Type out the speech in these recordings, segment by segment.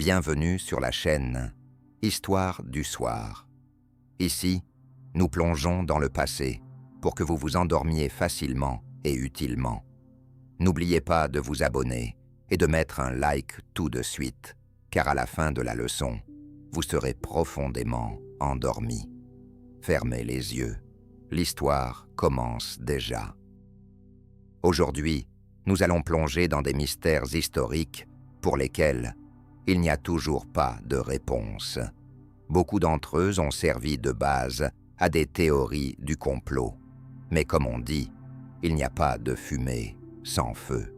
Bienvenue sur la chaîne Histoire du soir. Ici, nous plongeons dans le passé pour que vous vous endormiez facilement et utilement. N'oubliez pas de vous abonner et de mettre un like tout de suite, car à la fin de la leçon, vous serez profondément endormi. Fermez les yeux, l'histoire commence déjà. Aujourd'hui, nous allons plonger dans des mystères historiques pour lesquels il n'y a toujours pas de réponse. Beaucoup d'entre eux ont servi de base à des théories du complot. Mais comme on dit, il n'y a pas de fumée sans feu.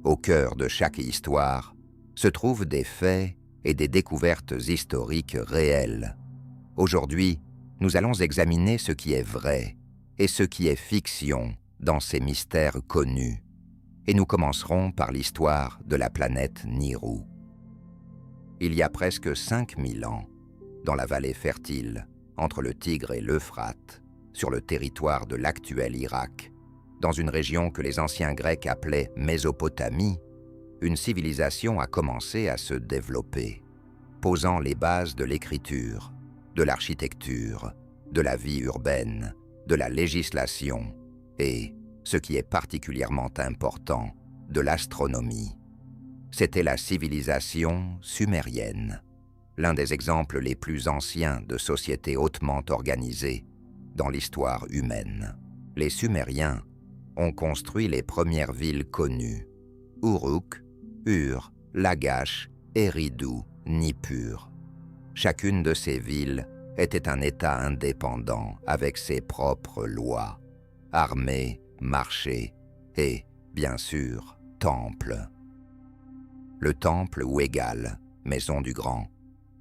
Au cœur de chaque histoire se trouvent des faits et des découvertes historiques réelles. Aujourd'hui, nous allons examiner ce qui est vrai et ce qui est fiction dans ces mystères connus. Et nous commencerons par l'histoire de la planète Niru. Il y a presque 5000 ans, dans la vallée fertile, entre le Tigre et l'Euphrate, sur le territoire de l'actuel Irak, dans une région que les anciens Grecs appelaient Mésopotamie, une civilisation a commencé à se développer, posant les bases de l'écriture, de l'architecture, de la vie urbaine, de la législation et, ce qui est particulièrement important, de l'astronomie. C'était la civilisation sumérienne, l'un des exemples les plus anciens de sociétés hautement organisées dans l'histoire humaine. Les Sumériens ont construit les premières villes connues, Uruk, Ur, Lagash, Eridu, Nippur. Chacune de ces villes était un État indépendant avec ses propres lois, armées, marchés et, bien sûr, temples. Le temple ou égal, maison du grand,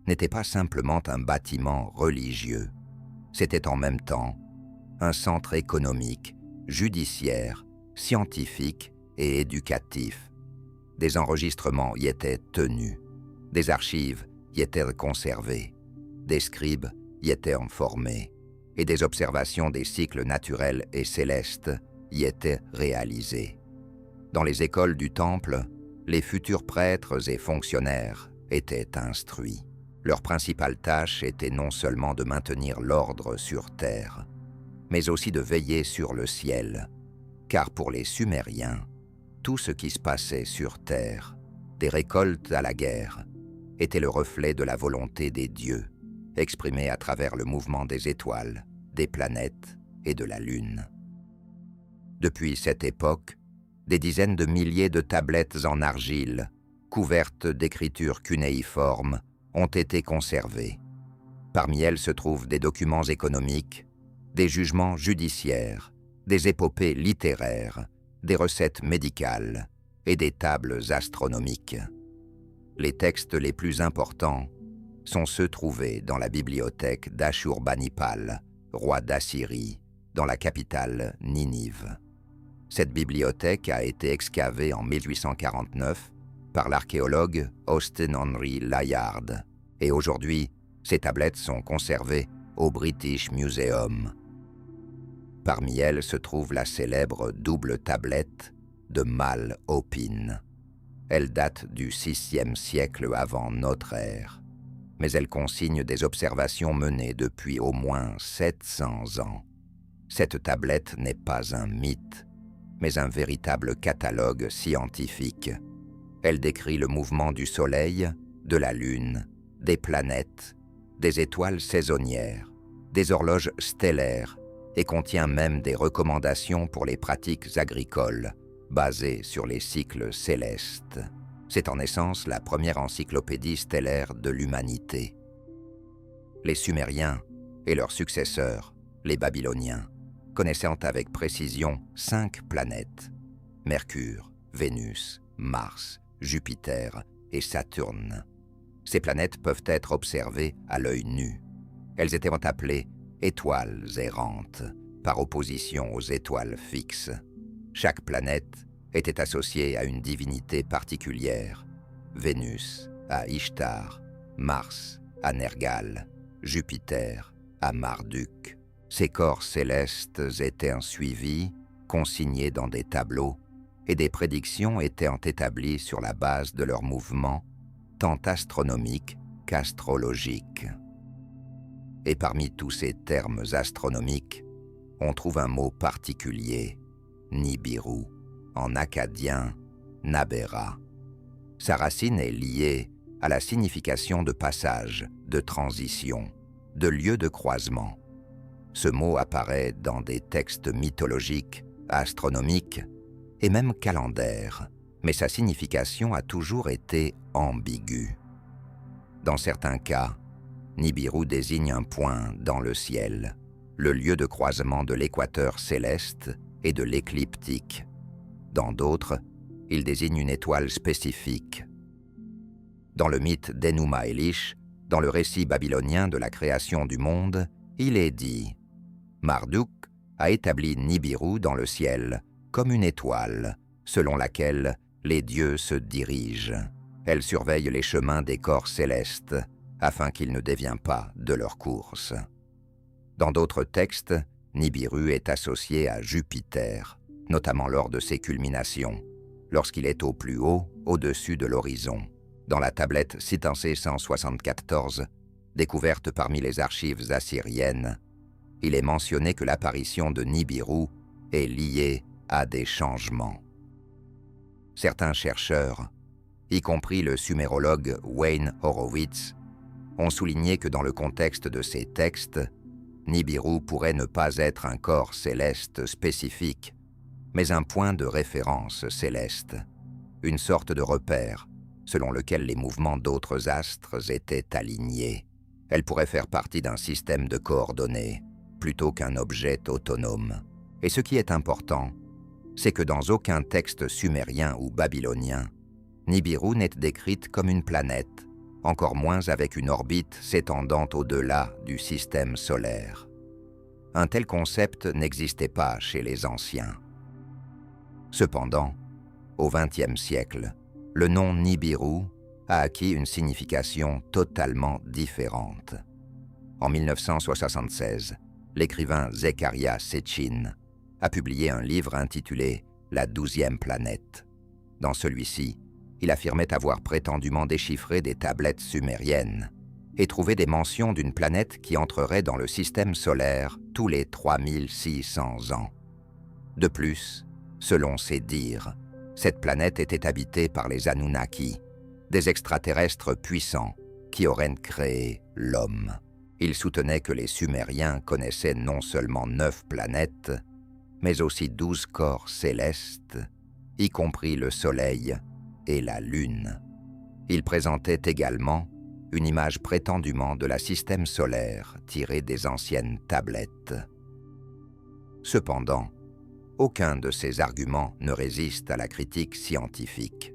n'était pas simplement un bâtiment religieux. C'était en même temps un centre économique, judiciaire, scientifique et éducatif. Des enregistrements y étaient tenus, des archives y étaient conservées, des scribes y étaient formés, et des observations des cycles naturels et célestes y étaient réalisées. Dans les écoles du temple, les futurs prêtres et fonctionnaires étaient instruits. Leur principale tâche était non seulement de maintenir l'ordre sur terre, mais aussi de veiller sur le ciel, car pour les Sumériens, tout ce qui se passait sur terre, des récoltes à la guerre, était le reflet de la volonté des dieux, exprimée à travers le mouvement des étoiles, des planètes et de la lune. Depuis cette époque, des dizaines de milliers de tablettes en argile, couvertes d'écritures cunéiformes, ont été conservées. Parmi elles se trouvent des documents économiques, des jugements judiciaires, des épopées littéraires, des recettes médicales et des tables astronomiques. Les textes les plus importants sont ceux trouvés dans la bibliothèque d'Ashurbanipal, roi d'Assyrie, dans la capitale Ninive. Cette bibliothèque a été excavée en 1849 par l'archéologue Austen Henry Layard, et aujourd'hui, ces tablettes sont conservées au British Museum. Parmi elles se trouve la célèbre double tablette de Mal-Opin. Elle date du VIe siècle avant notre ère, mais elle consigne des observations menées depuis au moins 700 ans. Cette tablette n'est pas un mythe, mais un véritable catalogue scientifique. Elle décrit le mouvement du Soleil, de la Lune, des planètes, des étoiles saisonnières, des horloges stellaires et contient même des recommandations pour les pratiques agricoles basées sur les cycles célestes. C'est en essence la première encyclopédie stellaire de l'humanité. Les Sumériens et leurs successeurs, les Babyloniens, connaissant avec précision 5 planètes, Mercure, Vénus, Mars, Jupiter et Saturne. Ces planètes peuvent être observées à l'œil nu. Elles étaient appelées étoiles errantes, par opposition aux étoiles fixes. Chaque planète était associée à une divinité particulière. Vénus à Ishtar, Mars à Nergal, Jupiter à Marduk. Ces corps célestes étaient suivis, consignés dans des tableaux, et des prédictions étaient établies sur la base de leurs mouvements, tant astronomique qu'astrologique. Et parmi tous ces termes astronomiques, on trouve un mot particulier, Nibiru, en akkadien, Nabera. Sa racine est liée à la signification de passage, de transition, de lieu de croisement. Ce mot apparaît dans des textes mythologiques, astronomiques et même calendaires, mais sa signification a toujours été ambiguë. Dans certains cas, Nibiru désigne un point dans le ciel, le lieu de croisement de l'équateur céleste et de l'écliptique. Dans d'autres, il désigne une étoile spécifique. Dans le mythe d'Enuma Elish, dans le récit babylonien de la création du monde, il est dit « Marduk a établi Nibiru dans le ciel comme une étoile, selon laquelle les dieux se dirigent. Elle surveille les chemins des corps célestes, afin qu'ils ne déviennent pas de leur course. » Dans d'autres textes, Nibiru est associé à Jupiter, notamment lors de ses culminations, lorsqu'il est au plus haut, au-dessus de l'horizon. Dans la tablette Sitansé 174, découverte parmi les archives assyriennes, il est mentionné que l'apparition de Nibiru est liée à des changements. Certains chercheurs, y compris le sumérologue Wayne Horowitz, ont souligné que dans le contexte de ces textes, Nibiru pourrait ne pas être un corps céleste spécifique, mais un point de référence céleste, une sorte de repère selon lequel les mouvements d'autres astres étaient alignés. Elle pourrait faire partie d'un système de coordonnées, plutôt qu'un objet autonome. Et ce qui est important, c'est que dans aucun texte sumérien ou babylonien, Nibiru n'est décrite comme une planète, encore moins avec une orbite s'étendant au-delà du système solaire. Un tel concept n'existait pas chez les anciens. Cependant, au XXe siècle, le nom Nibiru a acquis une signification totalement différente. En 1976, l'écrivain Zecharia Sitchin a publié un livre intitulé « La 12e planète ». Dans celui-ci, il affirmait avoir prétendument déchiffré des tablettes sumériennes et trouvé des mentions d'une planète qui entrerait dans le système solaire tous les 3600 ans. De plus, selon ses dires, cette planète était habitée par les Anunnaki, des extraterrestres puissants qui auraient créé l'homme. Il soutenait que les Sumériens connaissaient non seulement 9 planètes, mais aussi 12 corps célestes, y compris le Soleil et la Lune. Il présentait également une image prétendument de la système solaire tirée des anciennes tablettes. Cependant, aucun de ces arguments ne résiste à la critique scientifique.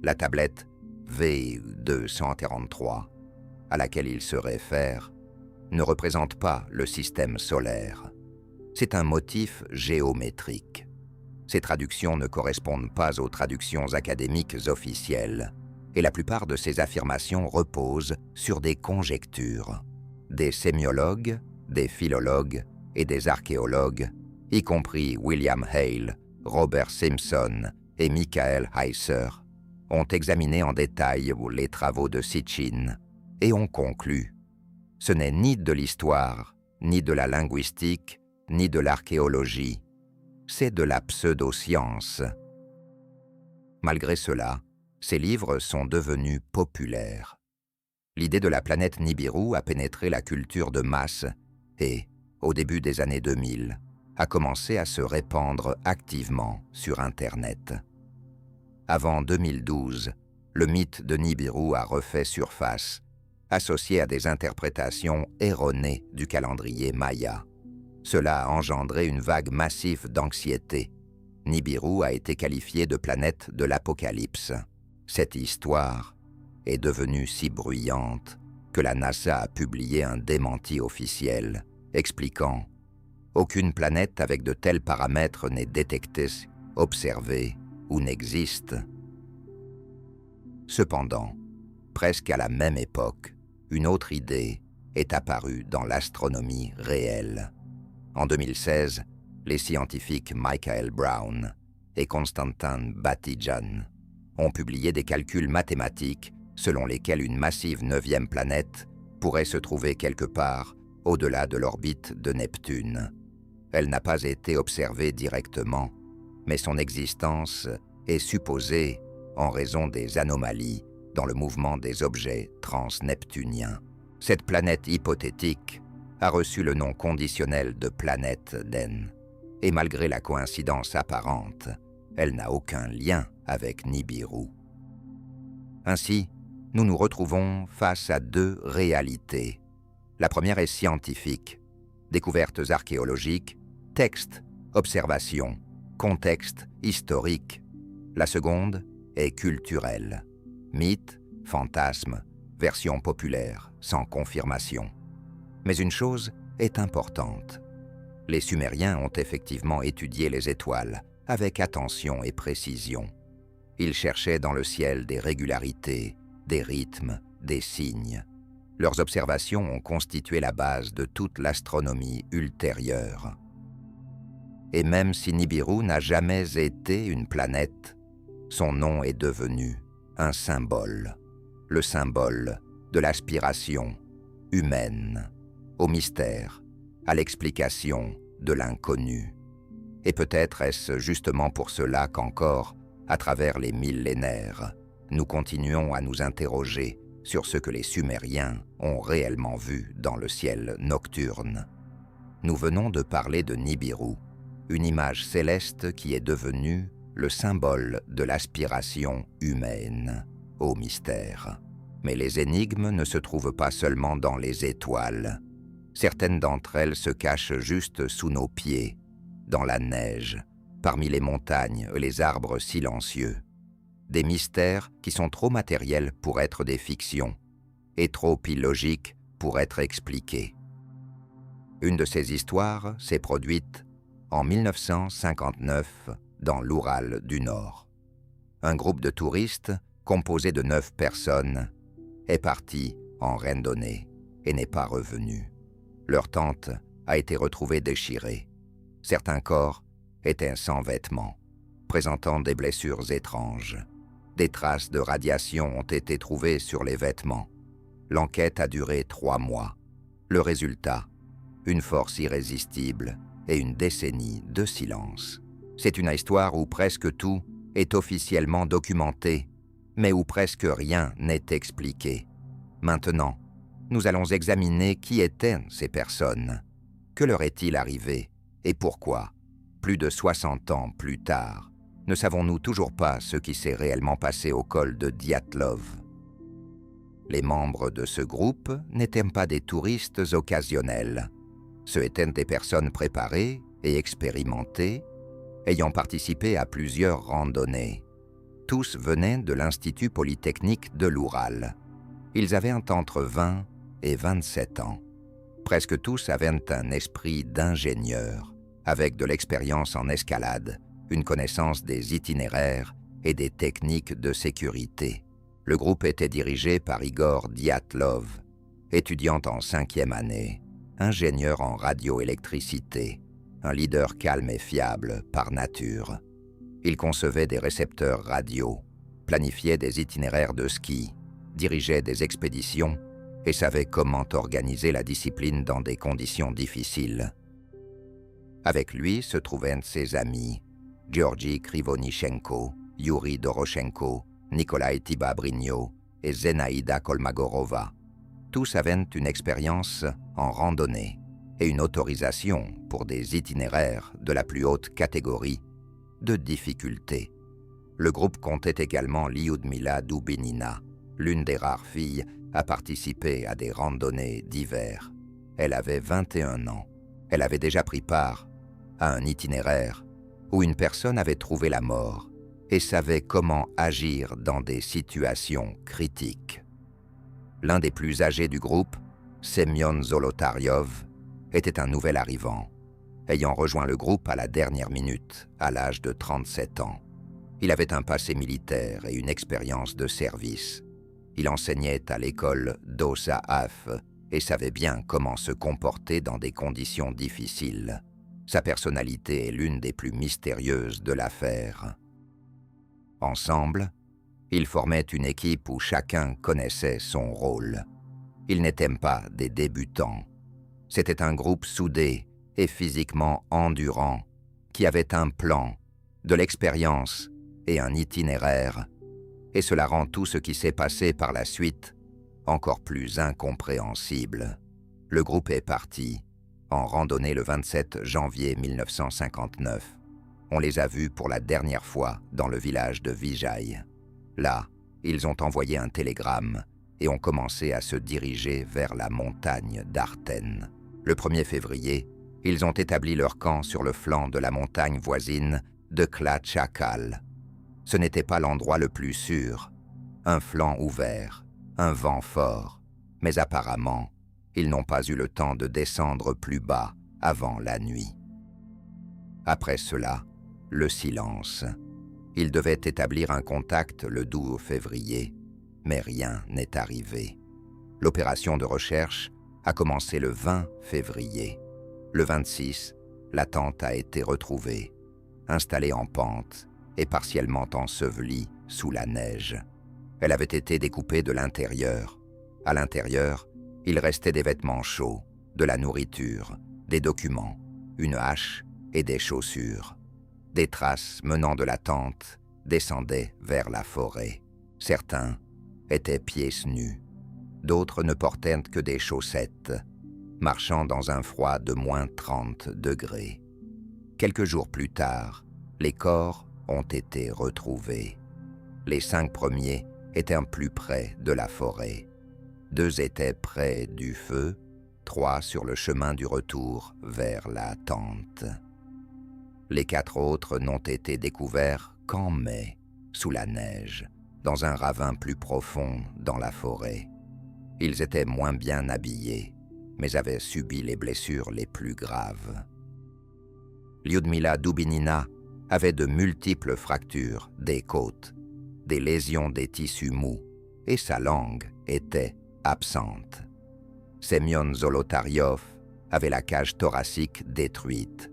La tablette V243, à laquelle il se réfère, ne représente pas le système solaire. C'est un motif géométrique. Ces traductions ne correspondent pas aux traductions académiques officielles, et la plupart de ces affirmations reposent sur des conjectures. Des sémiologues, des philologues et des archéologues, y compris William Hale, Robert Simpson et Michael Heiser, ont examiné en détail les travaux de Sitchin et ont conclu: ce n'est ni de l'histoire, ni de la linguistique, ni de l'archéologie, c'est de la pseudoscience. Malgré cela, ces livres sont devenus populaires. L'idée de la planète Nibiru a pénétré la culture de masse et, au début des années 2000, a commencé à se répandre activement sur Internet. Avant 2012, le mythe de Nibiru a refait surface, associé à des interprétations erronées du calendrier maya. Cela a engendré une vague massive d'anxiété. Nibiru a été qualifié de planète de l'Apocalypse. Cette histoire est devenue si bruyante que la NASA a publié un démenti officiel expliquant « Aucune planète avec de tels paramètres n'est détectée, observée ou n'existe ». Cependant, presque à la même époque, une autre idée est apparue dans l'astronomie réelle. En 2016, les scientifiques Michael Brown et Konstantin Batygjan ont publié des calculs mathématiques selon lesquelles une massive 9e planète pourrait se trouver quelque part au-delà de l'orbite de Neptune. Elle n'a pas été observée directement, mais son existence est supposée en raison des anomalies dans le mouvement des objets transneptuniens. Cette planète hypothétique a reçu le nom conditionnel de planète d'En, et malgré la coïncidence apparente, elle n'a aucun lien avec Nibiru. Ainsi, nous nous retrouvons face à deux réalités. La première est scientifique, découvertes archéologiques, textes, observations, contexte historique. La seconde est culturelle, mythe, fantasme, version populaire, sans confirmation. Mais une chose est importante. Les Sumériens ont effectivement étudié les étoiles avec attention et précision. Ils cherchaient dans le ciel des régularités, des rythmes, des signes. Leurs observations ont constitué la base de toute l'astronomie ultérieure. Et même si Nibiru n'a jamais été une planète, son nom est devenu un symbole, le symbole de l'aspiration humaine, au mystère, à l'explication de l'inconnu. Et peut-être est-ce justement pour cela qu'encore, à travers les millénaires, nous continuons à nous interroger sur ce que les Sumériens ont réellement vu dans le ciel nocturne. Nous venons de parler de Nibiru, une image céleste qui est devenue le symbole de l'aspiration humaine au mystère. Mais les énigmes ne se trouvent pas seulement dans les étoiles. Certaines d'entre elles se cachent juste sous nos pieds, dans la neige, parmi les montagnes et les arbres silencieux. Des mystères qui sont trop matériels pour être des fictions et trop illogiques pour être expliqués. Une de ces histoires s'est produite en 1959 dans l'Oural du Nord. Un groupe de touristes, composé de 9 personnes, est parti en randonnée et n'est pas revenu. Leur tente a été retrouvée déchirée. Certains corps étaient sans vêtements, présentant des blessures étranges. Des traces de radiation ont été trouvées sur les vêtements. L'enquête a duré 3 mois. Le résultat, une force irrésistible et une décennie de silence. C'est une histoire où presque tout est officiellement documenté, mais où presque rien n'est expliqué. Maintenant, nous allons examiner qui étaient ces personnes. Que leur est-il arrivé et pourquoi, plus de 60 ans plus tard, ne savons-nous toujours pas ce qui s'est réellement passé au col de Dyatlov? Les membres de ce groupe n'étaient pas des touristes occasionnels. Ce étaient des personnes préparées et expérimentées, ayant participé à plusieurs randonnées. Tous venaient de l'Institut Polytechnique de l'Oural. Ils avaient entre 20 et 27 ans. Presque tous avaient un esprit d'ingénieur, avec de l'expérience en escalade, une connaissance des itinéraires et des techniques de sécurité. Le groupe était dirigé par Igor Dyatlov, étudiant en 5e année, ingénieur en radioélectricité, un leader calme et fiable par nature. Il concevait des récepteurs radio, planifiait des itinéraires de ski, dirigeait des expéditions et savait comment organiser la discipline dans des conditions difficiles. Avec lui se trouvaient un de ses amis, Georgi Krivonichenko, Yuri Doroshenko, Nikolai Tibabrigno et Zenaïda Kolmagorova. Tous avaient une expérience en randonnée et une autorisation pour des itinéraires de la plus haute catégorie de difficulté. Le groupe comptait également Lyudmila Dubinina, l'une des rares filles à participer à des randonnées d'hiver. Elle avait 21 ans. Elle avait déjà pris part à un itinéraire où une personne avait trouvé la mort et savait comment agir dans des situations critiques. L'un des plus âgés du groupe, Semyon Zolotaryov, était un nouvel arrivant, ayant rejoint le groupe à la dernière minute, à l'âge de 37 ans. Il avait un passé militaire et une expérience de service. Il enseignait à l'école d'Osaaf et savait bien comment se comporter dans des conditions difficiles. Sa personnalité est l'une des plus mystérieuses de l'affaire. Ensemble, Ils formaient une équipe où chacun connaissait son rôle. Ils n'étaient pas des débutants. C'était un groupe soudé et physiquement endurant, qui avait un plan, de l'expérience et un itinéraire, et cela rend tout ce qui s'est passé par la suite encore plus incompréhensible. Le groupe est parti en randonnée le 27 janvier 1959. On les a vus pour la dernière fois dans le village de Vijay. Là, ils ont envoyé un télégramme et ont commencé à se diriger vers la montagne d'Arten. Le 1er février, ils ont établi leur camp sur le flanc de la montagne voisine de Klachakal. Ce n'était pas l'endroit le plus sûr. Un flanc ouvert, un vent fort, mais apparemment, ils n'ont pas eu le temps de descendre plus bas avant la nuit. Après cela, le silence. Ils devaient établir un contact le 12 février, mais rien n'est arrivé. L'opération de recherche a commencé le 20 février. Le 26, la tente a été retrouvée, installée en pente et partiellement ensevelie sous la neige. Elle avait été découpée de l'intérieur. À l'intérieur, il restait des vêtements chauds, de la nourriture, des documents, une hache et des chaussures. Des traces menant de la tente descendaient vers la forêt. Certains étaient pieds nus, d'autres ne portaient que des chaussettes, marchant dans un froid de moins 30 degrés. Quelques jours plus tard, les corps ont été retrouvés. Les 5 premiers étaient plus près de la forêt. 2 étaient près du feu, 3 sur le chemin du retour vers la tente. Les 4 autres n'ont été découverts qu'en mai, sous la neige, dans un ravin plus profond dans la forêt. Ils étaient moins bien habillés, mais avaient subi les blessures les plus graves. Lyudmila Dubinina avait de multiples fractures des côtes, des lésions des tissus mous, et sa langue était absente. Semyon Zolotaryov avait la cage thoracique détruite.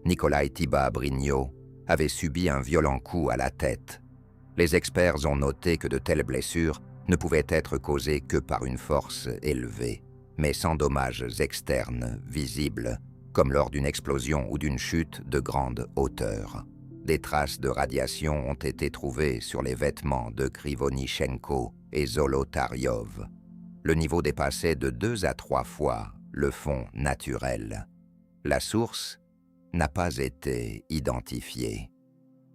Nikolai Tiba-Brigno avait subi un violent coup à la tête. Les experts ont noté que de telles blessures ne pouvaient être causées que par une force élevée, mais sans dommages externes visibles, comme lors d'une explosion ou d'une chute de grande hauteur. Des traces de radiation ont été trouvées sur les vêtements de Krivonichenko et Zolotaryov. Le niveau dépassait de 2 à 3 fois le fond naturel. La source n'a pas été identifiée.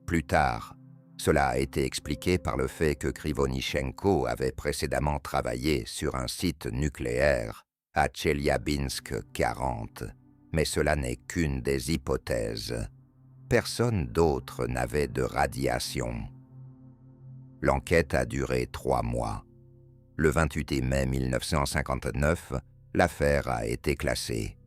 Plus tard, cela a été expliqué par le fait que Krivonichenko avait précédemment travaillé sur un site nucléaire à Tcheliabinsk 40, mais cela n'est qu'une des hypothèses. Personne d'autre n'avait de radiation. L'enquête a duré 3 mois. Le 28 mai 1959, l'affaire a été classée.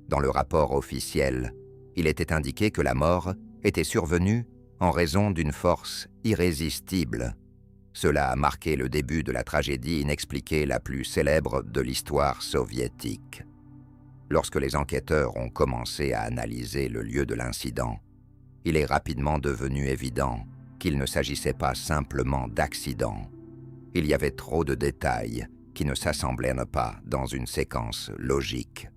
Dans le rapport officiel, il était indiqué que la mort était survenue en raison d'une force irrésistible. Cela a marqué le début de la tragédie inexpliquée la plus célèbre de l'histoire soviétique. Lorsque les enquêteurs ont commencé à analyser le lieu de l'incident, il est rapidement devenu évident qu'il ne s'agissait pas simplement d'accident. Il y avait trop de détails qui ne s'assemblaient pas dans une séquence logique.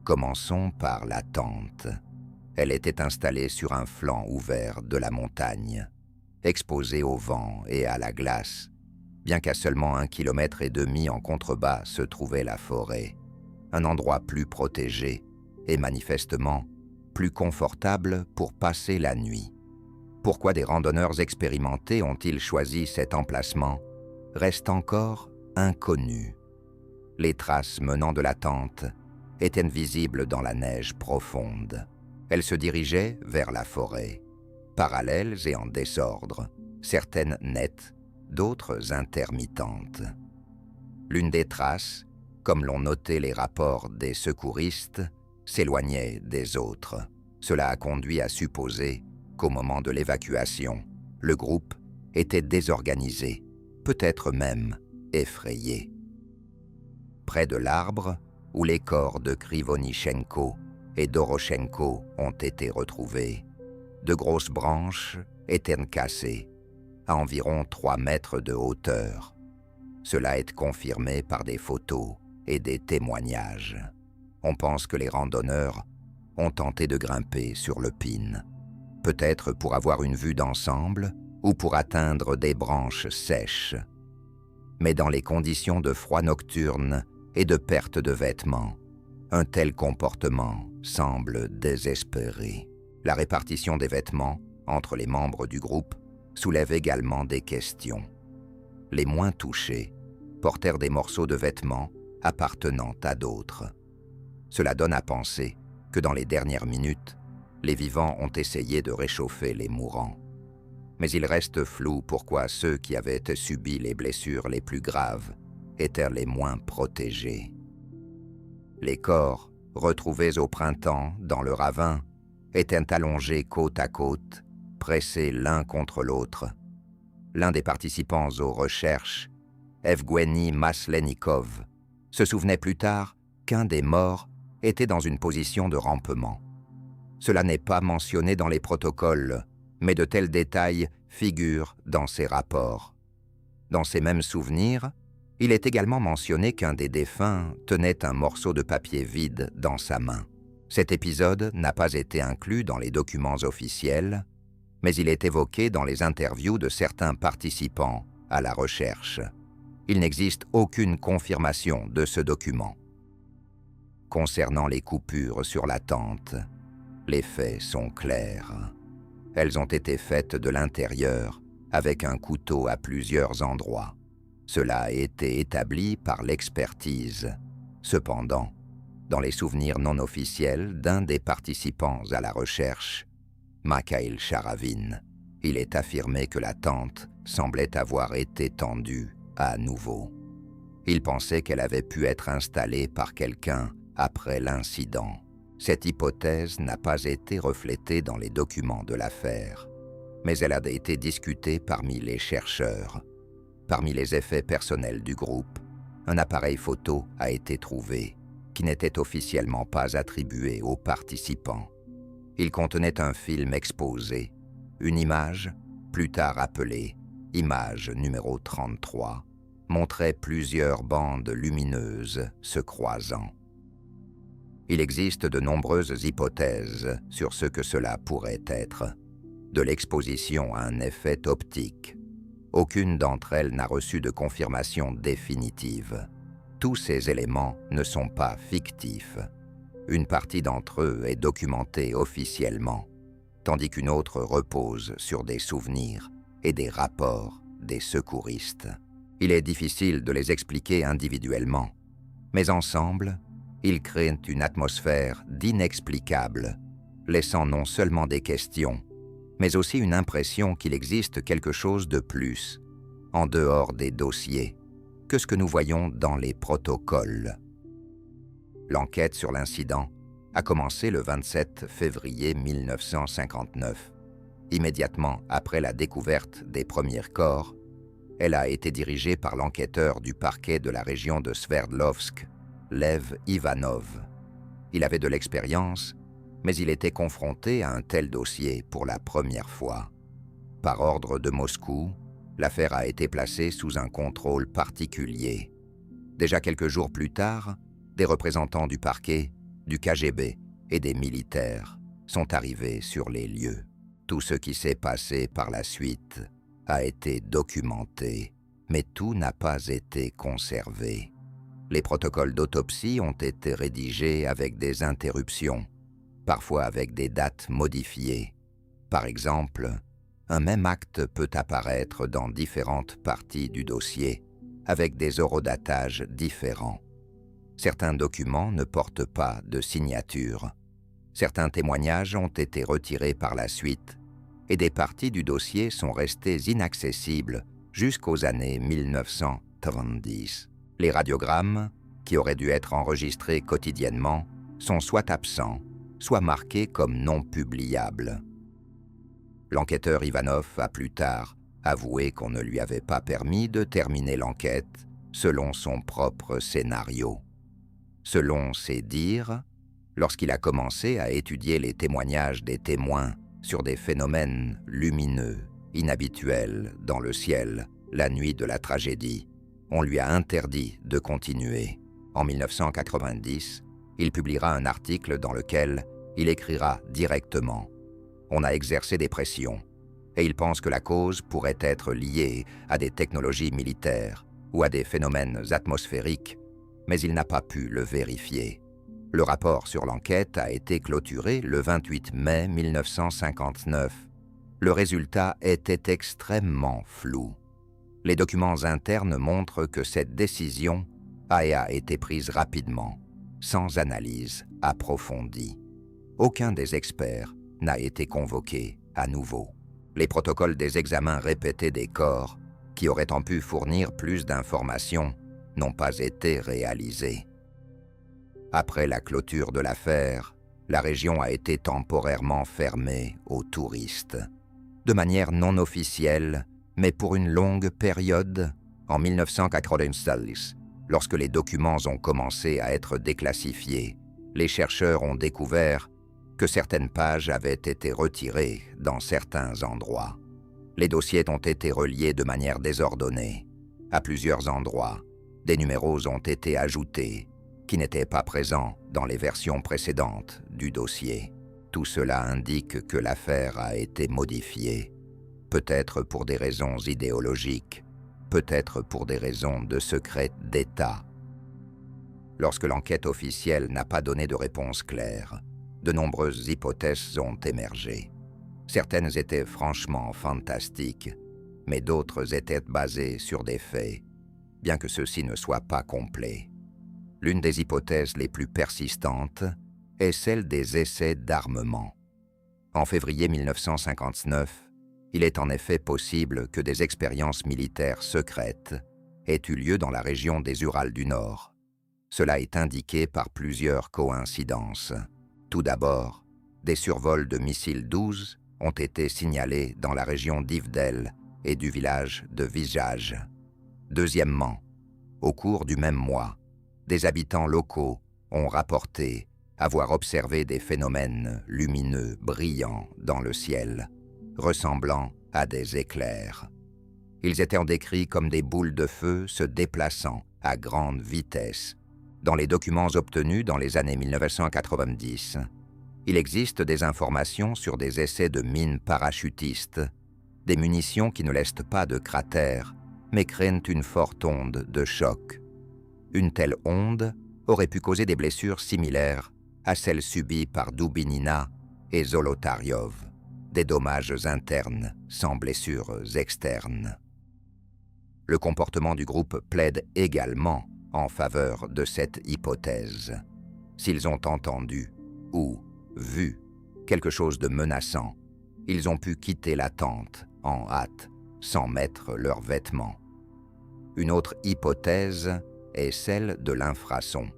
Commençons par la tente. Elle était installée sur un flanc ouvert de la montagne, exposée au vent et à la glace, bien qu'à seulement 1,5 km en contrebas se trouvait la forêt, un endroit plus protégé et manifestement plus confortable pour passer la nuit. Pourquoi des randonneurs expérimentés ont-ils choisi cet emplacement reste encore inconnu. Les traces menant de la tente étaient visibles dans la neige profonde. Elles se dirigeaient vers la forêt, parallèles et en désordre, certaines nettes, d'autres intermittentes. L'une des traces, comme l'ont noté les rapports des secouristes, s'éloignait des autres. Cela a conduit à supposer qu'au moment de l'évacuation, le groupe était désorganisé, peut-être même effrayé. Près de l'arbre, où les corps de Krivonichenko et Doroshenko ont été retrouvés, de grosses branches étaient cassées. à environ 3 mètres de hauteur. Cela est confirmé par des photos et des témoignages. On pense que les randonneurs ont tenté de grimper sur le pin, peut-être pour avoir une vue d'ensemble ou pour atteindre des branches sèches. Mais dans les conditions de froid nocturne et de perte de vêtements, un tel comportement semble désespéré. La répartition des vêtements entre les membres du groupe soulève également des questions. Les moins touchés portèrent des morceaux de vêtements appartenant à d'autres. Cela donne à penser que dans les dernières minutes, les vivants ont essayé de réchauffer les mourants. Mais il reste flou pourquoi ceux qui avaient subi les blessures les plus graves étaient les moins protégés. Les corps, retrouvés au printemps dans le ravin, étaient allongés côte à côte, pressés l'un contre l'autre. L'un des participants aux recherches, Evgueni Maslenikov, se souvenait plus tard qu'un des morts était dans une position de rampement. Cela n'est pas mentionné dans les protocoles, mais de tels détails figurent dans ses rapports. Dans ces mêmes souvenirs, il est également mentionné qu'un des défunts tenait un morceau de papier vide dans sa main. Cet épisode n'a pas été inclus dans les documents officiels, mais il est évoqué dans les interviews de certains participants à la recherche. Il n'existe aucune confirmation de ce document. Concernant les coupures sur la tente, les faits sont clairs. Elles ont été faites de l'intérieur avec un couteau à plusieurs endroits. Cela a été établi par l'expertise. Cependant, dans les souvenirs non officiels d'un des participants à la recherche, Mikhail Sharavin, il est affirmé que la tente semblait avoir été tendue à nouveau. Il pensait qu'elle avait pu être installée par quelqu'un après l'incident. Cette hypothèse n'a pas été reflétée dans les documents de l'affaire, mais elle a été discutée parmi les chercheurs. Parmi les effets personnels du groupe, un appareil photo a été trouvé, qui n'était officiellement pas attribué aux participants. Il contenait un film exposé, une image, plus tard appelée image numéro 33, montrait plusieurs bandes lumineuses se croisant. Il existe de nombreuses hypothèses sur ce que cela pourrait être. De l'exposition à un effet optique. Aucune d'entre elles n'a reçu de confirmation définitive. Tous ces éléments ne sont pas fictifs. Une partie d'entre eux est documentée officiellement, tandis qu'une autre repose sur des souvenirs et des rapports des secouristes. Il est difficile de les expliquer individuellement, mais ensemble, ils créent une atmosphère d'inexplicable, laissant non seulement des questions, mais aussi une impression qu'il existe quelque chose de plus, en dehors des dossiers, que ce que nous voyons dans les protocoles. L'enquête sur l'incident a commencé le 27 février 1959. Immédiatement après la découverte des premiers corps, elle a été dirigée par l'enquêteur du parquet de la région de Sverdlovsk, Lev Ivanov. Il avait de l'expérience, mais il était confronté à un tel dossier pour la première fois. Par ordre de Moscou, l'affaire a été placée sous un contrôle particulier. Déjà quelques jours plus tard, des représentants du parquet, du KGB et des militaires sont arrivés sur les lieux. Tout ce qui s'est passé par la suite a été documenté, mais tout n'a pas été conservé. Les protocoles d'autopsie ont été rédigés avec des interruptions, parfois avec des dates modifiées. Par exemple, un même acte peut apparaître dans différentes parties du dossier, avec des horodatages différents. Certains documents ne portent pas de signature. Certains témoignages ont été retirés par la suite, et des parties du dossier sont restées inaccessibles jusqu'aux années 1930. Les radiogrammes, qui auraient dû être enregistrés quotidiennement, sont soit absents, soit marqués comme non publiables. L'enquêteur Ivanov a plus tard avoué qu'on ne lui avait pas permis de terminer l'enquête selon son propre scénario. Selon ses dires, lorsqu'il a commencé à étudier les témoignages des témoins sur des phénomènes lumineux inhabituel dans le ciel la nuit de la tragédie. On lui a interdit de continuer. En 1990, il publiera un article dans lequel il écrira directement « On a exercé des pressions et il pense que la cause pourrait être liée à des technologies militaires ou à des phénomènes atmosphériques, mais il n'a pas pu le vérifier. » Le rapport sur l'enquête a été clôturé le 28 mai 1959. Le résultat était extrêmement flou. Les documents internes montrent que cette décision a été prise rapidement, sans analyse approfondie. Aucun des experts n'a été convoqué à nouveau. Les protocoles des examens répétés des corps, qui auraient pu fournir plus d'informations, n'ont pas été réalisés. Après la clôture de l'affaire, la région a été temporairement fermée aux touristes. De manière non officielle, mais pour une longue période, en 1986, lorsque les documents ont commencé à être déclassifiés, les chercheurs ont découvert que certaines pages avaient été retirées dans certains endroits. Les dossiers ont été reliés de manière désordonnée. À plusieurs endroits, des numéros ont été ajoutés qui n'étaient pas présents dans les versions précédentes du dossier. Tout cela indique que l'affaire a été modifiée, peut-être pour des raisons idéologiques, peut-être pour des raisons de secret d'État. Lorsque l'enquête officielle n'a pas donné de réponse claire, de nombreuses hypothèses ont émergé. Certaines étaient franchement fantastiques, mais d'autres étaient basées sur des faits, bien que ceux-ci ne soient pas complets. L'une des hypothèses les plus persistantes est celle des essais d'armement. En février 1959, il est en effet possible que des expériences militaires secrètes aient eu lieu dans la région des Urals du Nord. Cela est indiqué par plusieurs coïncidences. Tout d'abord, des survols de missiles 12 ont été signalés dans la région d'Ivdel et du village de Vizaj. Deuxièmement, au cours du même mois, des habitants locaux ont rapporté avoir observé des phénomènes lumineux brillants dans le ciel, ressemblant à des éclairs. Ils étaient décrits comme des boules de feu se déplaçant à grande vitesse. Dans les documents obtenus dans les années 1990, il existe des informations sur des essais de mines parachutistes, des munitions qui ne laissent pas de cratères, mais créent une forte onde de choc. Une telle onde aurait pu causer des blessures similaires à celles subies par Dubinina et Zolotaryov, des dommages internes sans blessures externes. Le comportement du groupe plaide également en faveur de cette hypothèse. S'ils ont entendu ou vu quelque chose de menaçant, ils ont pu quitter la tente en hâte, sans mettre leurs vêtements. Une autre hypothèse est celle de l'infrason.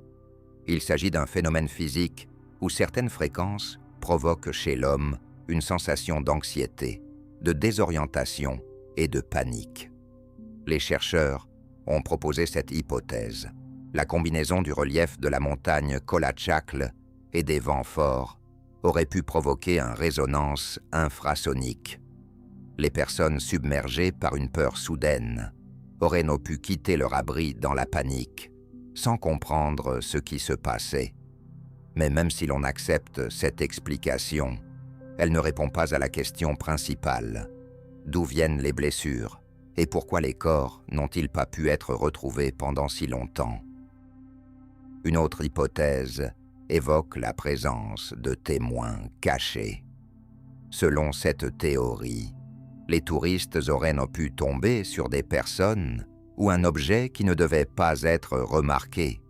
Il s'agit d'un phénomène physique où certaines fréquences provoquent chez l'homme une sensation d'anxiété, de désorientation et de panique. Les chercheurs ont proposé cette hypothèse. La combinaison du relief de la montagne Kolachakl et des vents forts aurait pu provoquer une résonance infrasonique. Les personnes submergées par une peur soudaine auraient pu quitter leur abri dans la panique, sans comprendre ce qui se passait. Mais même si l'on accepte cette explication, elle ne répond pas à la question principale. D'où viennent les blessures et pourquoi les corps n'ont-ils pas pu être retrouvés pendant si longtemps? Une autre hypothèse évoque la présence de témoins cachés. Selon cette théorie, les touristes auraient pu tomber sur des personnes ou un objet qui ne devait pas être remarqué.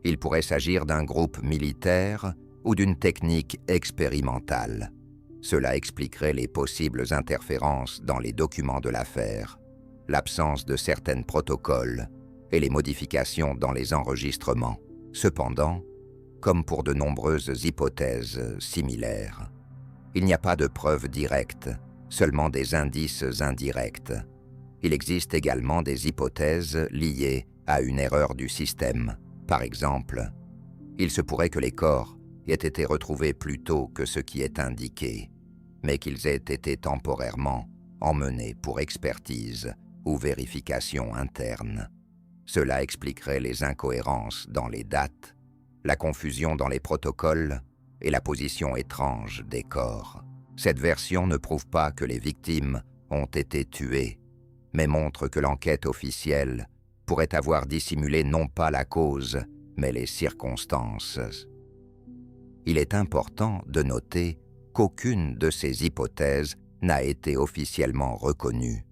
Il pourrait s'agir d'un groupe militaire ou d'une technique expérimentale. Cela expliquerait les possibles interférences dans les documents de l'affaire, l'absence de certains protocoles et les modifications dans les enregistrements. Cependant, comme pour de nombreuses hypothèses similaires, il n'y a pas de preuves directes, seulement des indices indirects. Il existe également des hypothèses liées à une erreur du système. Par exemple, il se pourrait que les corps aient été retrouvés plus tôt que ce qui est indiqué, mais qu'ils aient été temporairement emmenés pour expertise ou vérification interne. Cela expliquerait les incohérences dans les dates, la confusion dans les protocoles et la position étrange des corps. Cette version ne prouve pas que les victimes ont été tuées, mais montre que l'enquête officielle pourrait avoir dissimulé non pas la cause, mais les circonstances. Il est important de noter qu'aucune de ces hypothèses n'a été officiellement reconnue,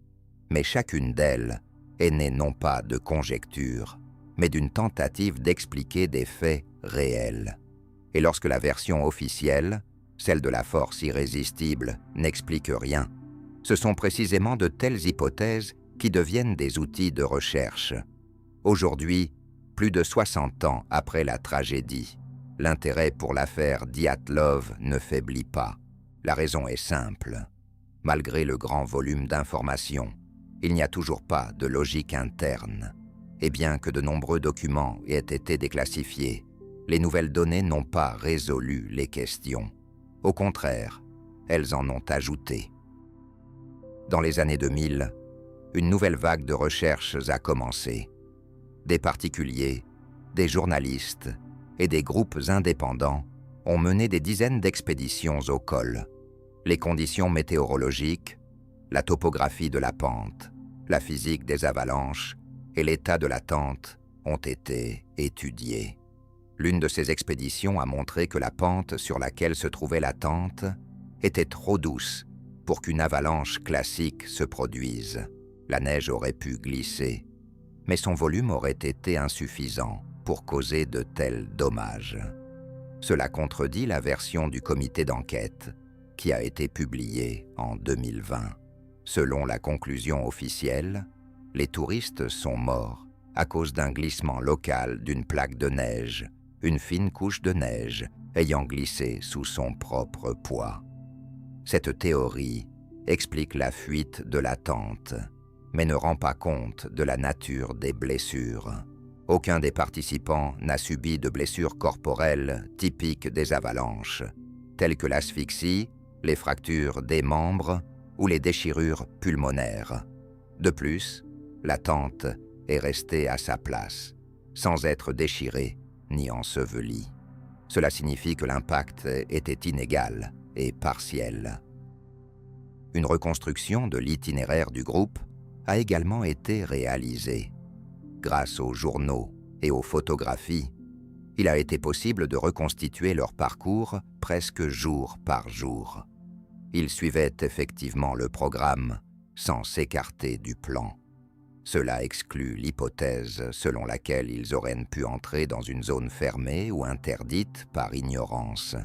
mais chacune d'elles est née non pas de conjectures, mais d'une tentative d'expliquer des faits réels. Et lorsque la version officielle, celle de la force irrésistible, n'explique rien, ce sont précisément de telles hypothèses qui deviennent des outils de recherche. Aujourd'hui, plus de 60 ans après la tragédie, l'intérêt pour l'affaire Dyatlov ne faiblit pas. La raison est simple. Malgré le grand volume d'informations, il n'y a toujours pas de logique interne. Et bien que de nombreux documents aient été déclassifiés, les nouvelles données n'ont pas résolu les questions. Au contraire, elles en ont ajouté. Dans les années 2000, une nouvelle vague de recherches a commencé. Des particuliers, des journalistes et des groupes indépendants ont mené des dizaines d'expéditions au col. Les conditions météorologiques, la topographie de la pente, la physique des avalanches et l'état de la tente ont été étudiés. L'une de ces expéditions a montré que la pente sur laquelle se trouvait la tente était trop douce pour qu'une avalanche classique se produise. La neige aurait pu glisser, mais son volume aurait été insuffisant pour causer de tels dommages. Cela contredit la version du comité d'enquête qui a été publiée en 2020. Selon la conclusion officielle, les touristes sont morts à cause d'un glissement local d'une plaque de neige, une fine couche de neige ayant glissé sous son propre poids. Cette théorie explique la fuite de la tente, mais ne rend pas compte de la nature des blessures. Aucun des participants n'a subi de blessures corporelles typiques des avalanches, telles que l'asphyxie, les fractures des membres ou les déchirures pulmonaires. De plus, la tente est restée à sa place, sans être déchirée ni ensevelie. Cela signifie que l'impact était inégal et partiel. Une reconstruction de l'itinéraire du groupe a également été réalisée. Grâce aux journaux et aux photographies, il a été possible de reconstituer leur parcours presque jour par jour. Ils suivaient effectivement le programme sans s'écarter du plan. Cela exclut l'hypothèse selon laquelle ils auraient pu entrer dans une zone fermée ou interdite par ignorance.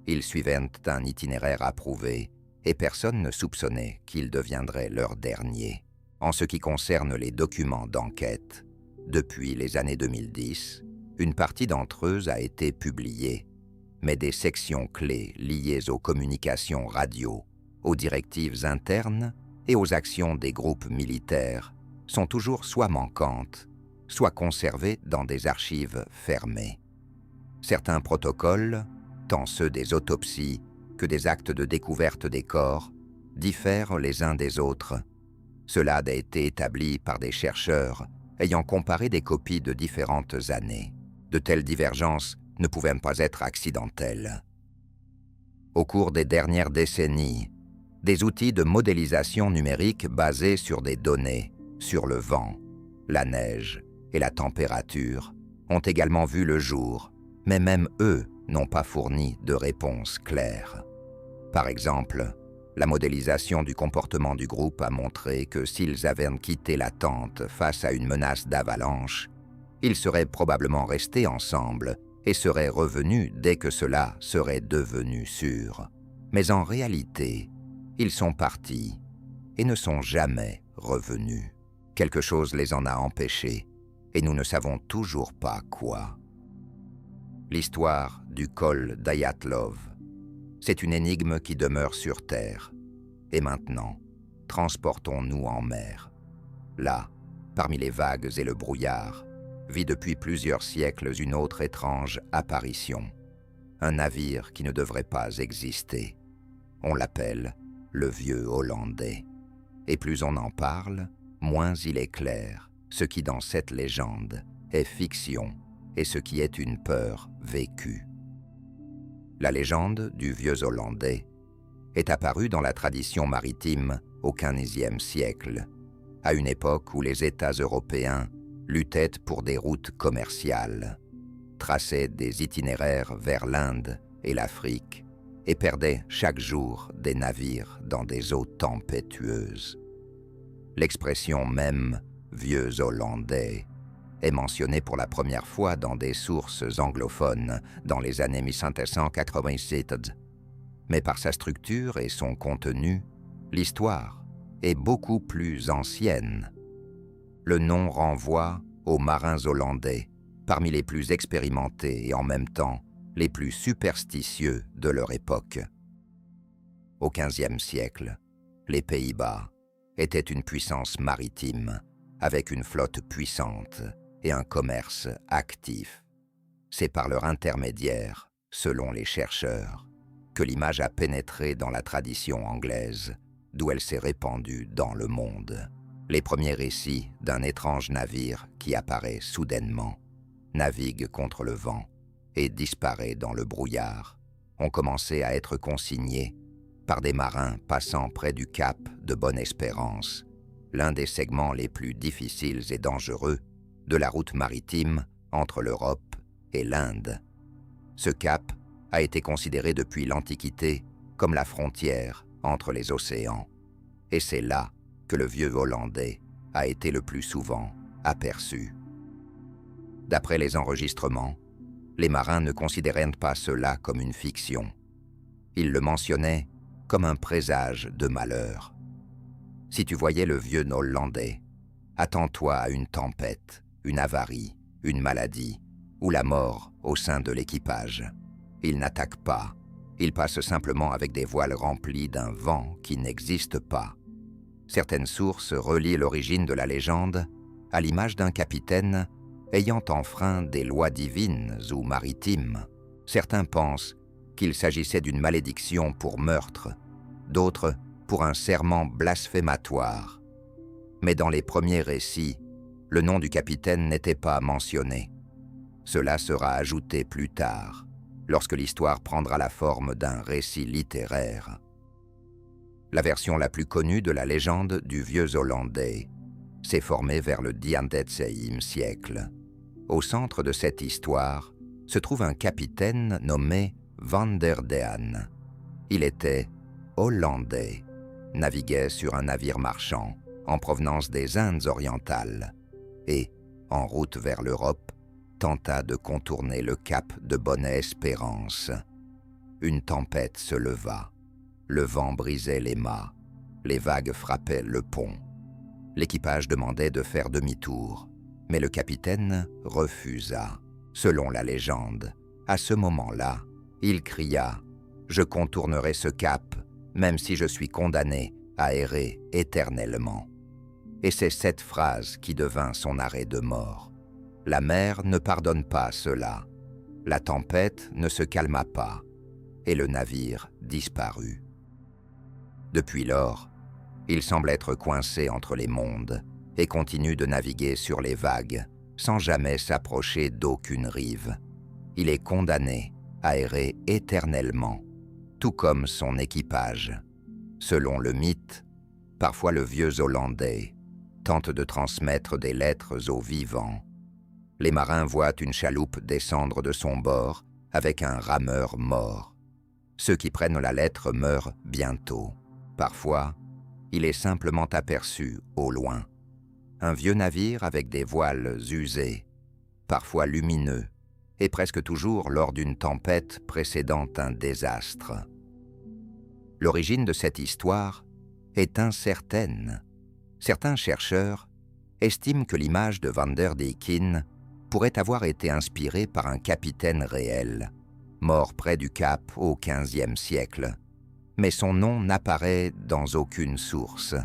Ils suivaient un itinéraire approuvé et personne ne soupçonnait qu'il deviendrait leur dernier. En ce qui concerne les documents d'enquête, depuis les années 2010, une partie d'entre eux a été publiée, mais des sections clés liées aux communications radio, aux directives internes et aux actions des groupes militaires sont toujours soit manquantes, soit conservées dans des archives fermées. Certains protocoles, tant ceux des autopsies que des actes de découverte des corps, diffèrent les uns des autres. Cela a été établi par des chercheurs ayant comparé des copies de différentes années. De telles divergences ne pouvaient pas être accidentelles. Au cours des dernières décennies, des outils de modélisation numérique basés sur des données, sur le vent, la neige et la température, ont également vu le jour, mais même eux n'ont pas fourni de réponse claire. Par exemple, la modélisation du comportement du groupe a montré que s'ils avaient quitté la tente face à une menace d'avalanche, ils seraient probablement restés ensemble et seraient revenus dès que cela serait devenu sûr. Mais en réalité, ils sont partis et ne sont jamais revenus. Quelque chose les en a empêchés et nous ne savons toujours pas quoi. L'histoire du col Dyatlov, c'est une énigme qui demeure sur Terre. Et maintenant, transportons-nous en mer. Là, parmi les vagues et le brouillard, vit depuis plusieurs siècles une autre étrange apparition. Un navire qui ne devrait pas exister. On l'appelle le vieux Hollandais. Et plus on en parle, moins il est clair ce qui dans cette légende est fiction et ce qui est une peur vécue. La légende du vieux Hollandais est apparue dans la tradition maritime au XVe siècle, à une époque où les États européens luttaient pour des routes commerciales, traçaient des itinéraires vers l'Inde et l'Afrique et perdaient chaque jour des navires dans des eaux tempétueuses. L'expression même « vieux Hollandais » est mentionnée pour la première fois dans des sources anglophones dans les années 1787. Mais par sa structure et son contenu, l'histoire est beaucoup plus ancienne. Le nom renvoie aux marins hollandais, parmi les plus expérimentés et en même temps les plus superstitieux de leur époque. Au XVe siècle, les Pays-Bas étaient une puissance maritime, avec une flotte puissante et un commerce actif. C'est par leur intermédiaire, selon les chercheurs, que l'image a pénétré dans la tradition anglaise, d'où elle s'est répandue dans le monde. Les premiers récits d'un étrange navire qui apparaît soudainement, navigue contre le vent et disparaît dans le brouillard, ont commencé à être consignés par des marins passant près du cap de Bonne-Espérance, l'un des segments les plus difficiles et dangereux de la route maritime entre l'Europe et l'Inde. Ce cap a été considéré depuis l'Antiquité comme la frontière entre les océans, et c'est là que le vieux Hollandais a été le plus souvent aperçu. D'après les enregistrements, les marins ne considéraient pas cela comme une fiction. Ils le mentionnaient comme un présage de malheur. Si tu voyais le vieux Hollandais, attends-toi à une tempête, une avarie, une maladie ou la mort au sein de l'équipage. Il n'attaque pas, il passe simplement avec des voiles remplies d'un vent qui n'existe pas. Certaines sources relient l'origine de la légende à l'image d'un capitaine ayant enfreint des lois divines ou maritimes. Certains pensent qu'il s'agissait d'une malédiction pour meurtre, d'autres pour un serment blasphématoire. Mais dans les premiers récits, le nom du capitaine n'était pas mentionné. Cela sera ajouté plus tard, lorsque l'histoire prendra la forme d'un récit littéraire. La version la plus connue de la légende du vieux Hollandais s'est formée vers le XVIIe siècle. Au centre de cette histoire se trouve un capitaine nommé Van der Daan. Il était hollandais, naviguait sur un navire marchand en provenance des Indes orientales et, en route vers l'Europe, tenta de contourner le cap de Bonne-Espérance. Une tempête se leva. Le vent brisait les mâts, les vagues frappaient le pont. L'équipage demandait de faire demi-tour, mais le capitaine refusa. Selon la légende, à ce moment-là, il cria « Je contournerai ce cap, même si je suis condamné à errer éternellement. » Et c'est cette phrase qui devint son arrêt de mort. La mer ne pardonne pas cela. La tempête ne se calma pas, et le navire disparut. Depuis lors, il semble être coincé entre les mondes et continue de naviguer sur les vagues sans jamais s'approcher d'aucune rive. Il est condamné à errer éternellement, tout comme son équipage. Selon le mythe, parfois le vieux Hollandais tente de transmettre des lettres aux vivants. Les marins voient une chaloupe descendre de son bord avec un rameur mort. Ceux qui prennent la lettre meurent bientôt. Parfois, il est simplement aperçu au loin. Un vieux navire avec des voiles usées, parfois lumineux, et presque toujours lors d'une tempête précédant un désastre. L'origine de cette histoire est incertaine. Certains chercheurs estiment que l'image de Van der Deeken pourrait avoir été inspirée par un capitaine réel, mort près du Cap au XVe siècle, mais son nom n'apparaît dans aucune source.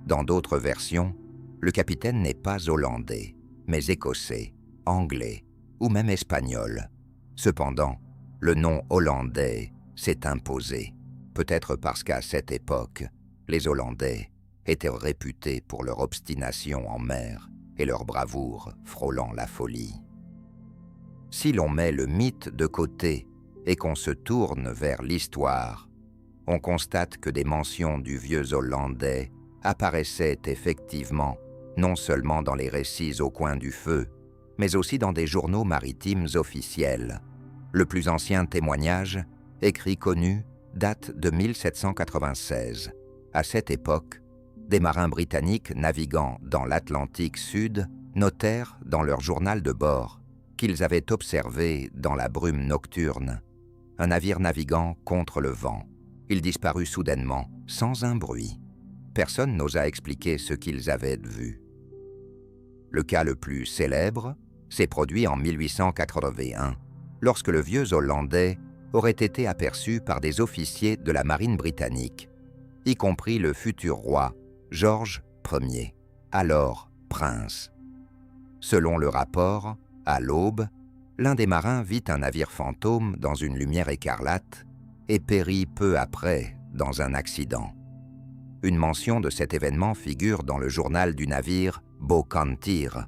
Dans d'autres versions, le capitaine n'est pas hollandais, mais écossais, anglais ou même espagnol. Cependant, le nom hollandais s'est imposé, peut-être parce qu'à cette époque, les Hollandais étaient réputés pour leur obstination en mer et leur bravoure frôlant la folie. Si l'on met le mythe de côté et qu'on se tourne vers l'histoire, on constate que des mentions du vieux Hollandais apparaissaient effectivement non seulement dans les récits au coin du feu, mais aussi dans des journaux maritimes officiels. Le plus ancien témoignage, écrit connu, date de 1796. À cette époque, des marins britanniques naviguant dans l'Atlantique Sud notèrent dans leur journal de bord qu'ils avaient observé dans la brume nocturne un navire naviguant contre le vent. Il disparut soudainement, sans un bruit. Personne n'osa expliquer ce qu'ils avaient vu. Le cas le plus célèbre s'est produit en 1881, lorsque le vieux Hollandais aurait été aperçu par des officiers de la marine britannique, y compris le futur roi George Ier, alors prince. Selon le rapport, à l'aube, l'un des marins vit un navire fantôme dans une lumière écarlate et périt peu après dans un accident. Une mention de cet événement figure dans le journal du navire Bocantyr.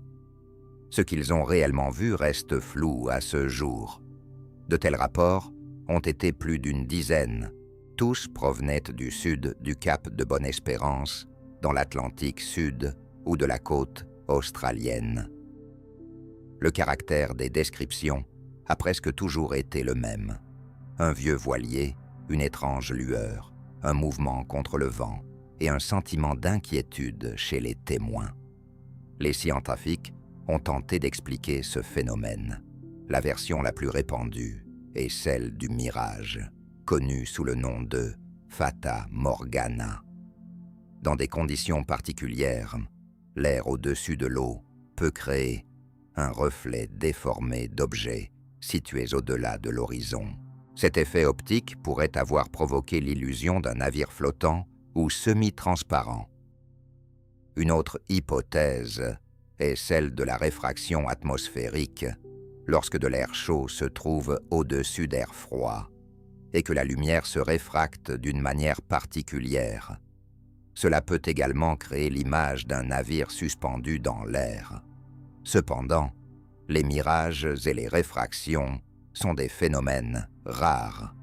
Ce qu'ils ont réellement vu reste flou à ce jour. De tels rapports ont été plus d'une dizaine. Tous provenaient du sud du cap de Bonne-Espérance, dans l'Atlantique Sud ou de la côte australienne. Le caractère des descriptions a presque toujours été le même. Un vieux voilier, une étrange lueur, un mouvement contre le vent et un sentiment d'inquiétude chez les témoins. Les scientifiques ont tenté d'expliquer ce phénomène. La version la plus répandue est celle du mirage, connue sous le nom de Fata Morgana. Dans des conditions particulières, l'air au-dessus de l'eau peut créer un reflet déformé d'objets situés au-delà de l'horizon. Cet effet optique pourrait avoir provoqué l'illusion d'un navire flottant ou semi-transparent. Une autre hypothèse est celle de la réfraction atmosphérique lorsque de l'air chaud se trouve au-dessus d'air froid et que la lumière se réfracte d'une manière particulière. Cela peut également créer l'image d'un navire suspendu dans l'air. Cependant, les mirages et les réfractions sont des phénomènes rares.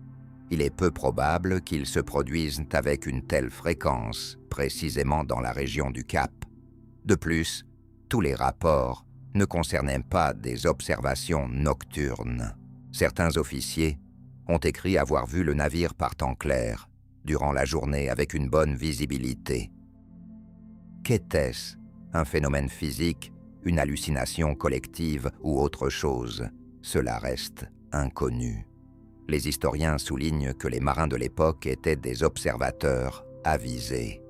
Il est peu probable qu'ils se produisent avec une telle fréquence, précisément dans la région du Cap. De plus, tous les rapports ne concernaient pas des observations nocturnes. Certains officiers ont écrit avoir vu le navire par temps clair, durant la journée avec une bonne visibilité. Qu'était-ce? Un phénomène physique, une hallucination collective ou autre chose? Cela reste inconnu. Les historiens soulignent que les marins de l'époque étaient des observateurs avisés.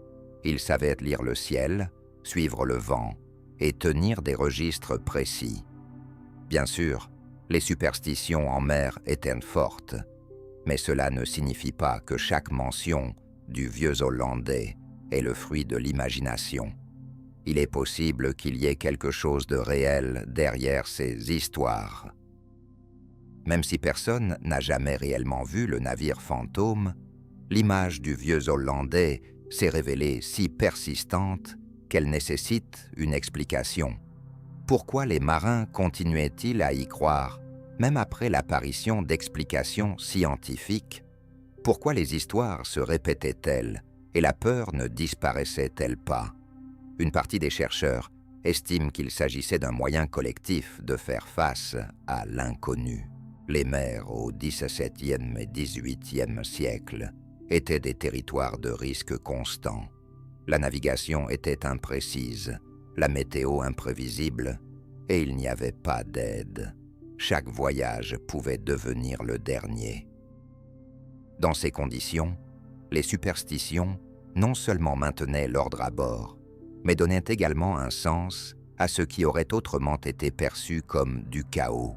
Ils savaient lire le ciel, suivre le vent et tenir des registres précis. Bien sûr, les superstitions en mer étaient fortes, mais cela ne signifie pas que chaque mention du vieux Hollandais est le fruit de l'imagination. Il est possible qu'il y ait quelque chose de réel derrière ces histoires. Même si personne n'a jamais réellement vu le navire fantôme, l'image du vieux Hollandais s'est révélée si persistante qu'elle nécessite une explication. Pourquoi les marins continuaient-ils à y croire, même après l'apparition d'explications scientifiques? Pourquoi les histoires se répétaient-elles et la peur ne disparaissait-elle pas? Une partie des chercheurs estime qu'il s'agissait d'un moyen collectif de faire face à l'inconnu. Les mers au XVIIe et XVIIIe siècle étaient des territoires de risque constant. La navigation était imprécise, la météo imprévisible, et il n'y avait pas d'aide. Chaque voyage pouvait devenir le dernier. Dans ces conditions, les superstitions non seulement maintenaient l'ordre à bord, mais donnaient également un sens à ce qui aurait autrement été perçu comme du chaos.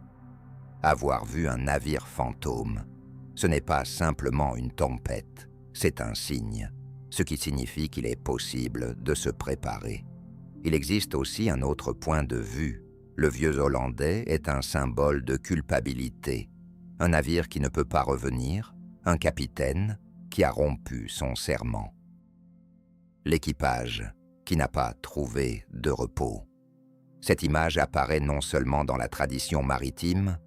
Avoir vu un navire fantôme, ce n'est pas simplement une tempête, c'est un signe, ce qui signifie qu'il est possible de se préparer. Il existe aussi un autre point de vue. Le vieux Hollandais est un symbole de culpabilité, un navire qui ne peut pas revenir, un capitaine qui a rompu son serment. l'équipage qui n'a pas trouvé de repos. Cette image apparaît non seulement dans la tradition maritime.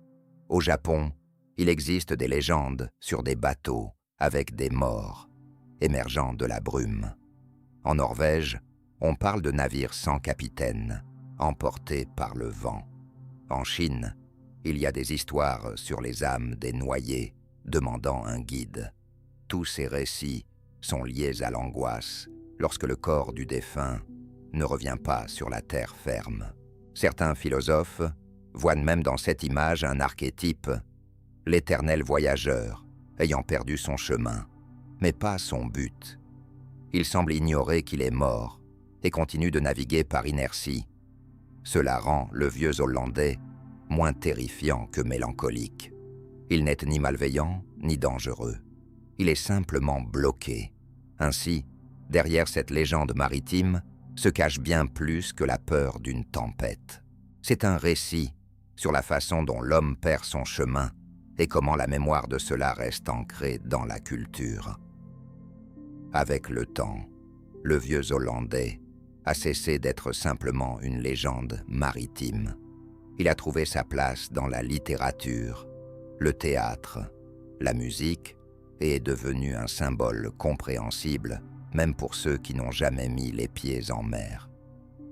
Au Japon, il existe des légendes sur des bateaux avec des morts émergeant de la brume. En Norvège, on parle de navires sans capitaine, emportés par le vent. En Chine, il y a des histoires sur les âmes des noyés demandant un guide. Tous ces récits sont liés à l'angoisse lorsque le corps du défunt ne revient pas sur la terre ferme. Certains philosophes voient même dans cette image un archétype, l'éternel voyageur ayant perdu son chemin, mais pas son but. Il semble ignorer qu'il est mort et continue de naviguer par inertie. Cela rend le vieux Hollandais moins terrifiant que mélancolique. Il n'est ni malveillant ni dangereux. Il est simplement bloqué. Ainsi, derrière cette légende maritime se cache bien plus que la peur d'une tempête. C'est un récit sur la façon dont l'homme perd son chemin et comment la mémoire de cela reste ancrée dans la culture. Avec le temps, le vieux Hollandais a cessé d'être simplement une légende maritime. Il a trouvé sa place dans la littérature, le théâtre, la musique et est devenu un symbole compréhensible même pour ceux qui n'ont jamais mis les pieds en mer.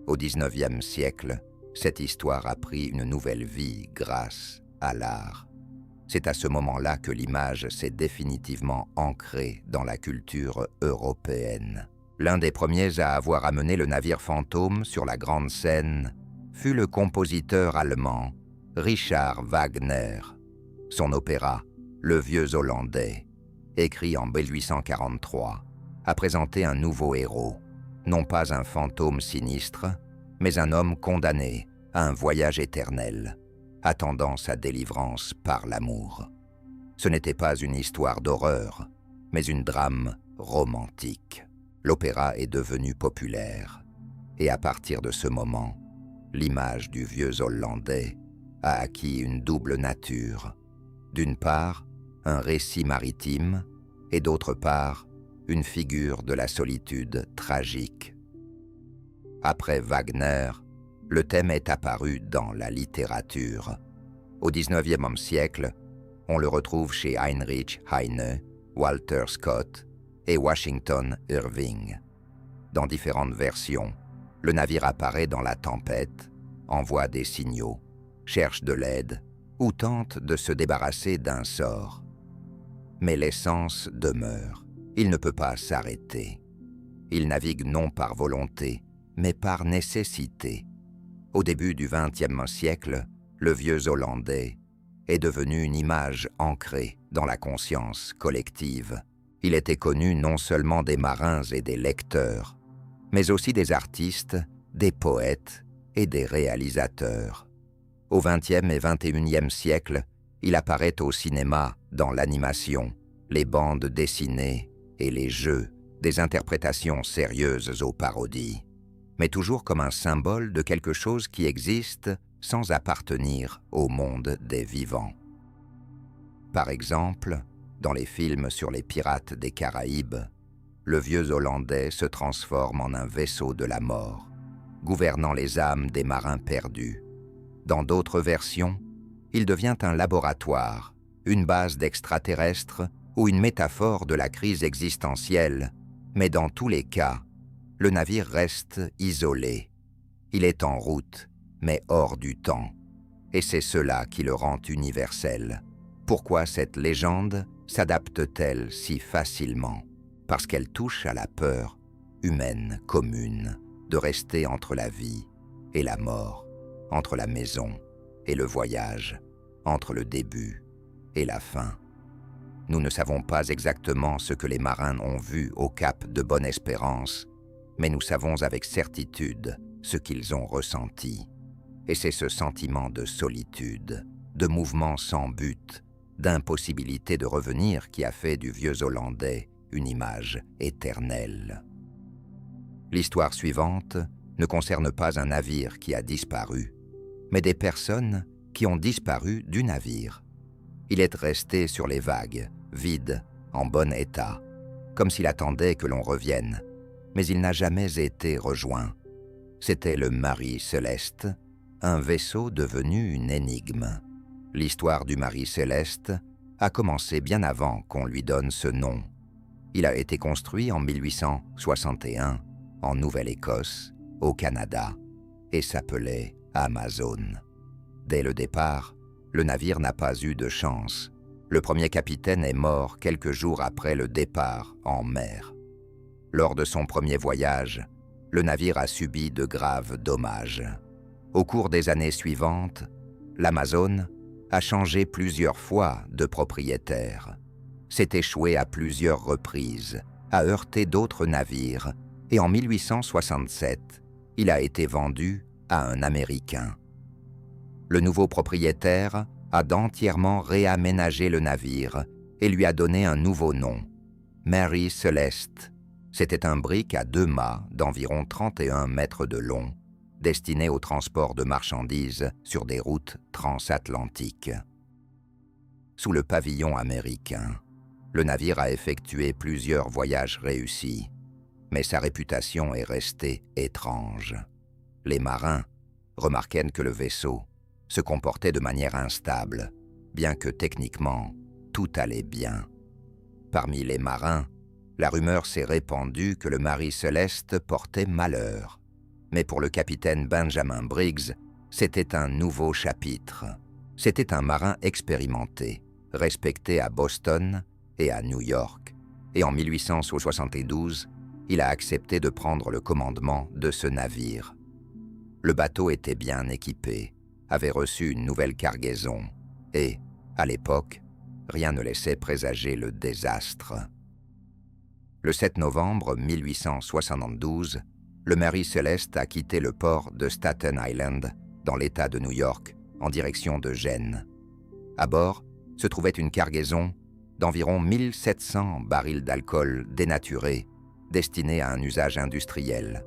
Au XIXe siècle, cette histoire a pris une nouvelle vie grâce à l'art. C'est à ce moment-là que l'image s'est définitivement ancrée dans la culture européenne. L'un des premiers à avoir amené le navire fantôme sur la grande scène fut le compositeur allemand Richard Wagner. Son opéra « Le vieux Hollandais », écrit en 1843, a présenté un nouveau héros, non pas un fantôme sinistre, mais un homme condamné à un voyage éternel, attendant sa délivrance par l'amour. Ce n'était pas une histoire d'horreur, mais une drame romantique. L'opéra est devenu populaire, et à partir de ce moment, l'image du vieux Hollandais a acquis une double nature. D'une part, un récit maritime, et d'autre part, une figure de la solitude tragique. Après Wagner, le thème est apparu dans la littérature. Au XIXe siècle, on le retrouve chez Heinrich Heine, Walter Scott et Washington Irving. Dans différentes versions, le navire apparaît dans la tempête, envoie des signaux, cherche de l'aide ou tente de se débarrasser d'un sort. Mais l'essence demeure. Il ne peut pas s'arrêter. Il navigue non par volonté, mais par nécessité. Au début du XXe siècle, le vieux Hollandais est devenu une image ancrée dans la conscience collective. Il était connu non seulement des marins et des lecteurs, mais aussi des artistes, des poètes et des réalisateurs. Au XXe et XXIe siècle, il apparaît au cinéma, dans l'animation, les bandes dessinées et les jeux, des interprétations sérieuses aux parodies, mais toujours comme un symbole de quelque chose qui existe sans appartenir au monde des vivants. Par exemple, dans les films sur les pirates des Caraïbes, le vieux Hollandais se transforme en un vaisseau de la mort, gouvernant les âmes des marins perdus. Dans d'autres versions, il devient un laboratoire, une base d'extraterrestres ou une métaphore de la crise existentielle, mais dans tous les cas, le navire reste isolé. Il est en route, mais hors du temps, et c'est cela qui le rend universel. Pourquoi cette légende s'adapte-t-elle si facilement? Parce qu'elle touche à la peur humaine commune de rester entre la vie et la mort, entre la maison et le voyage, entre le début et la fin. Nous ne savons pas exactement ce que les marins ont vu au cap de Bonne-Espérance, mais nous savons avec certitude ce qu'ils ont ressenti. Et c'est ce sentiment de solitude, de mouvement sans but, d'impossibilité de revenir qui a fait du vieux Hollandais une image éternelle. L'histoire suivante ne concerne pas un navire qui a disparu, mais des personnes qui ont disparu du navire. Il est resté sur les vagues, vide, en bon état, comme s'il attendait que l'on revienne. mais il n'a jamais été rejoint. C'était le Marie Céleste, un vaisseau devenu une énigme. L'histoire du Marie Céleste a commencé bien avant qu'on lui donne ce nom. Il a été construit en 1861 en Nouvelle-Écosse, au Canada, et s'appelait Amazon. Dès le départ, le navire n'a pas eu de chance. Le premier capitaine est mort quelques jours après le départ en mer. Lors de son premier voyage, le navire a subi de graves dommages. Au cours des années suivantes, l'Amazon a changé plusieurs fois de propriétaire, s'est échoué à plusieurs reprises, a heurté d'autres navires et en 1867, il a été vendu à un Américain. Le nouveau propriétaire a entièrement réaménagé le navire et lui a donné un nouveau nom, Marie Celeste. C'était un brick à 2 mâts d'environ 31 mètres de long, destiné au transport de marchandises sur des routes transatlantiques. Sous le pavillon américain, le navire a effectué plusieurs voyages réussis, mais sa réputation est restée étrange. Les marins remarquaient que le vaisseau se comportait de manière instable, bien que techniquement, tout allait bien. Parmi les marins, la rumeur s'est répandue que le Marie Céleste portait malheur. Mais pour le capitaine Benjamin Briggs, c'était un nouveau chapitre. C'était un marin expérimenté, respecté à Boston et à New York. Et en 1872, il a accepté de prendre le commandement de ce navire. Le bateau était bien équipé, avait reçu une nouvelle cargaison et, à l'époque, rien ne laissait présager le désastre. Le 7 novembre 1872, le Marie Céleste a quitté le port de Staten Island, dans l'État de New York, en direction de Gênes. À bord se trouvait une cargaison d'environ 1700 barils d'alcool dénaturé, destinés à un usage industriel.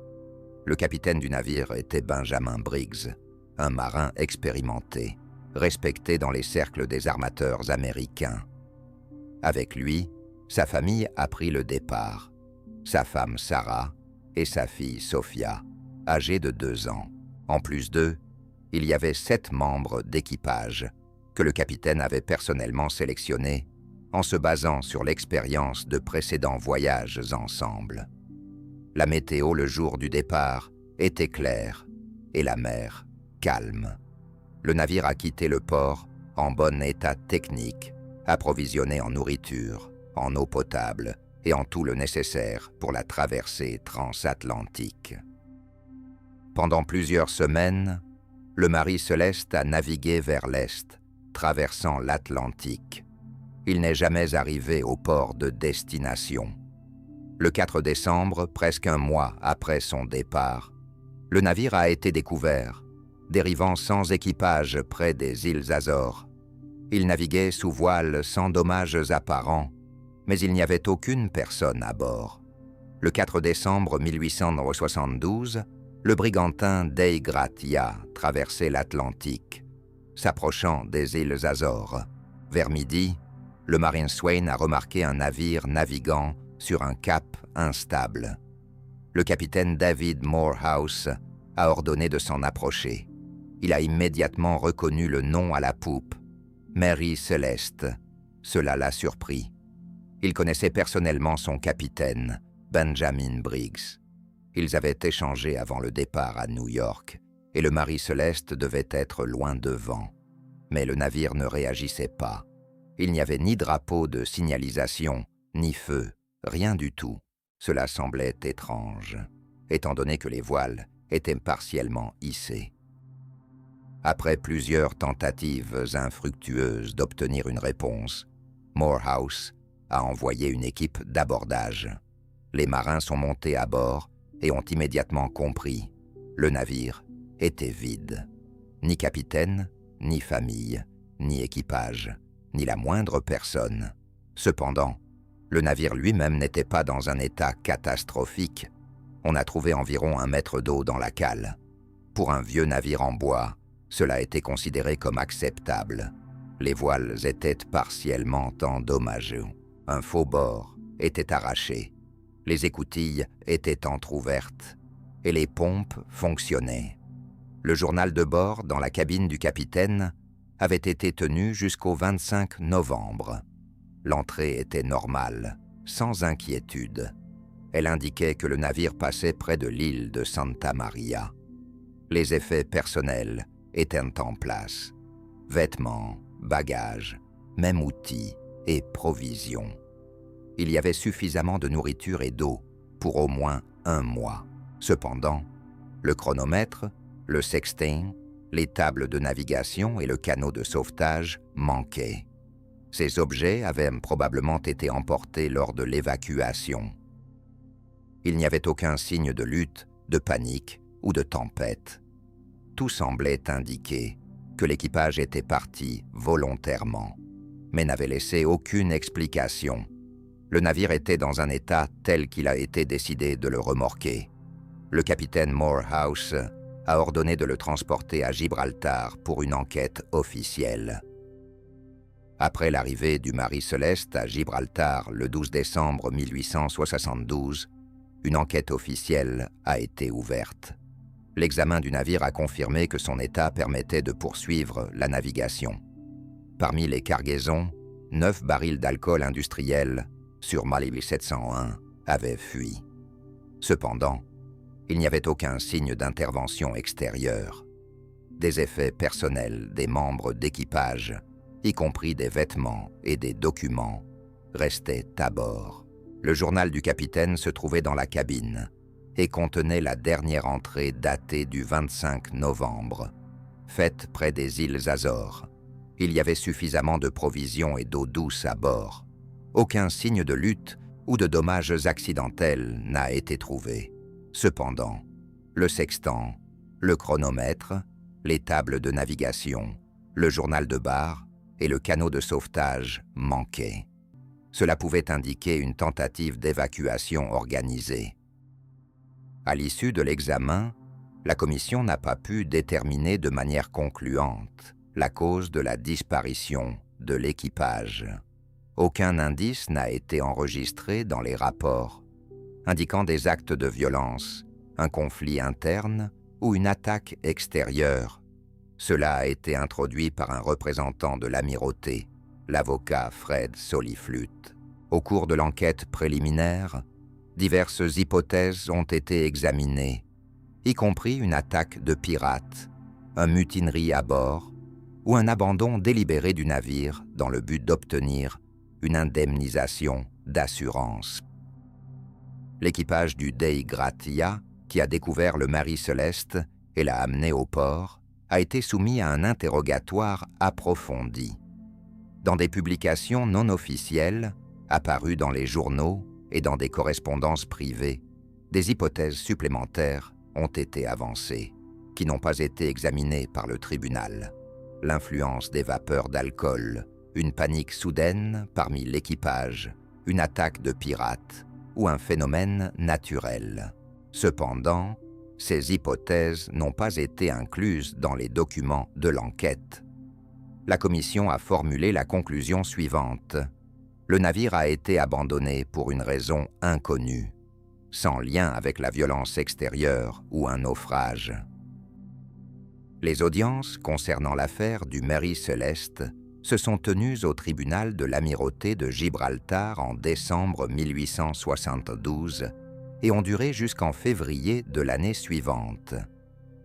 Le capitaine du navire était Benjamin Briggs, un marin expérimenté, respecté dans les cercles des armateurs américains. Avec lui, sa famille a pris le départ. Sa femme Sarah et sa fille Sophia, âgée de 2 ans. En plus d'eux, il y avait 7 membres d'équipage que le capitaine avait personnellement sélectionnés en se basant sur l'expérience de précédents voyages ensemble. La météo le jour du départ était claire et la mer calme. Le navire a quitté le port en bon état technique, approvisionné en nourriture, en eau potable et en tout le nécessaire pour la traversée transatlantique. Pendant plusieurs semaines, le Marie Céleste a navigué vers l'est, traversant l'Atlantique. Il n'est jamais arrivé au port de destination. Le 4 décembre, presque un mois après son départ, le navire a été découvert, dérivant sans équipage près des îles Azores. Il naviguait sous voile sans dommages apparents, mais il n'y avait aucune personne à bord. Le 4 décembre 1872, le brigantin Dei Gratia traversait l'Atlantique, s'approchant des îles Azores. Vers midi, le Marine Swain a remarqué un navire naviguant sur un cap instable. Le capitaine David Morehouse a ordonné de s'en approcher. Il a immédiatement reconnu le nom à la poupe, Marie Céleste. Cela l'a surpris. Il connaissait personnellement son capitaine, Benjamin Briggs. Ils avaient échangé avant le départ à New York, et le Marie Céleste devait être loin devant. Mais le navire ne réagissait pas. Il n'y avait ni drapeau de signalisation, ni feu, rien du tout. Cela semblait étrange, étant donné que les voiles étaient partiellement hissées. Après plusieurs tentatives infructueuses d'obtenir une réponse, Morehouse a envoyé une équipe d'abordage. Les marins sont montés à bord et ont immédiatement compris. Le navire était vide. Ni capitaine, ni famille, ni équipage, ni la moindre personne. Cependant, le navire lui-même n'était pas dans un état catastrophique. On a trouvé environ 1 mètre d'eau dans la cale. Pour un vieux navire en bois, cela était considéré comme acceptable. Les voiles étaient partiellement endommagées. Un faux bord était arraché. Les écoutilles étaient entr'ouvertes et les pompes fonctionnaient. Le journal de bord dans la cabine du capitaine avait été tenu jusqu'au 25 novembre. L'entrée était normale, sans inquiétude. Elle indiquait que le navire passait près de l'île de Santa Maria. Les effets personnels étaient en place. Vêtements, bagages, même outils et provisions. Il y avait suffisamment de nourriture et d'eau pour au moins 1 mois. Cependant, le chronomètre, le sextant, les tables de navigation et le canot de sauvetage manquaient. Ces objets avaient probablement été emportés lors de l'évacuation. Il n'y avait aucun signe de lutte, de panique ou de tempête. Tout semblait indiquer que l'équipage était parti volontairement, mais n'avait laissé aucune explication. Le navire était dans un état tel qu'il a été décidé de le remorquer. Le capitaine Morehouse a ordonné de le transporter à Gibraltar pour une enquête officielle. Après l'arrivée du Marie Céleste à Gibraltar le 12 décembre 1872, une enquête officielle a été ouverte. L'examen du navire a confirmé que son état permettait de poursuivre la navigation. Parmi les cargaisons, 9 barils d'alcool industriel sur Malibu 701 avaient fui. Cependant, il n'y avait aucun signe d'intervention extérieure. Des effets personnels des membres d'équipage, y compris des vêtements et des documents, restaient à bord. Le journal du capitaine se trouvait dans la cabine et contenait la dernière entrée datée du 25 novembre, faite près des îles Azores. Il y avait suffisamment de provisions et d'eau douce à bord. Aucun signe de lutte ou de dommages accidentels n'a été trouvé. Cependant, le sextant, le chronomètre, les tables de navigation, le journal de bar et le canot de sauvetage manquaient. Cela pouvait indiquer une tentative d'évacuation organisée. À l'issue de l'examen, la commission n'a pas pu déterminer de manière concluante la cause de la disparition de l'équipage. Aucun indice n'a été enregistré dans les rapports, indiquant des actes de violence, un conflit interne ou une attaque extérieure. Cela a été introduit par un représentant de l'amirauté, l'avocat Fred Soliflute. Au cours de l'enquête préliminaire, diverses hypothèses ont été examinées, y compris une attaque de pirates, une mutinerie à bord ou un abandon délibéré du navire dans le but d'obtenir une indemnisation d'assurance. L'équipage du Dei Gratia, qui a découvert le Marie Céleste et l'a amené au port, a été soumis à un interrogatoire approfondi. Dans des publications non officielles, apparues dans les journaux et dans des correspondances privées, des hypothèses supplémentaires ont été avancées, qui n'ont pas été examinées par le tribunal. L'influence des vapeurs d'alcool, une panique soudaine parmi l'équipage, une attaque de pirates ou un phénomène naturel. Cependant, ces hypothèses n'ont pas été incluses dans les documents de l'enquête. La commission a formulé la conclusion suivante. Le navire a été abandonné pour une raison inconnue, sans lien avec la violence extérieure ou un naufrage. Les audiences concernant l'affaire du Marie Céleste se sont tenues au tribunal de l'amirauté de Gibraltar en décembre 1872 et ont duré jusqu'en février de l'année suivante.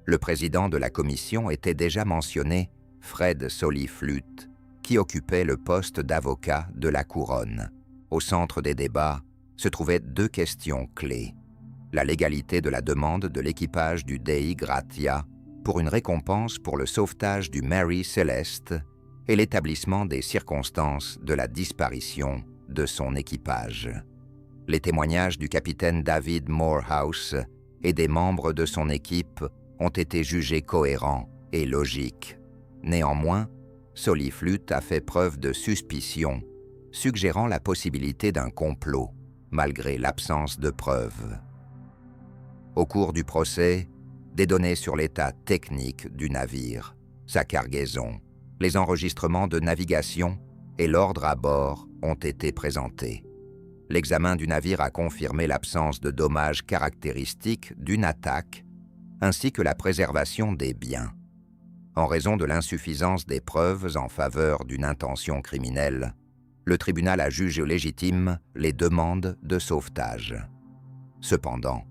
Le président de la commission était déjà mentionné, Fred Soliflute, qui occupait le poste d'avocat de la couronne. Au centre des débats se trouvaient 2 questions clés. La légalité de la demande de l'équipage du Dei Gratia pour une récompense pour le sauvetage du Marie Céleste et l'établissement des circonstances de la disparition de son équipage. Les témoignages du capitaine David Morehouse et des membres de son équipe ont été jugés cohérents et logiques. Néanmoins, Soliflute a fait preuve de suspicion, suggérant la possibilité d'un complot, malgré l'absence de preuves. Au cours du procès, des données sur l'état technique du navire, sa cargaison, les enregistrements de navigation et l'ordre à bord ont été présentés. l'examen du navire a confirmé l'absence de dommages caractéristiques d'une attaque, ainsi que la préservation des biens. En raison de l'insuffisance des preuves en faveur d'une intention criminelle, le tribunal a jugé légitime les demandes de sauvetage. Cependant,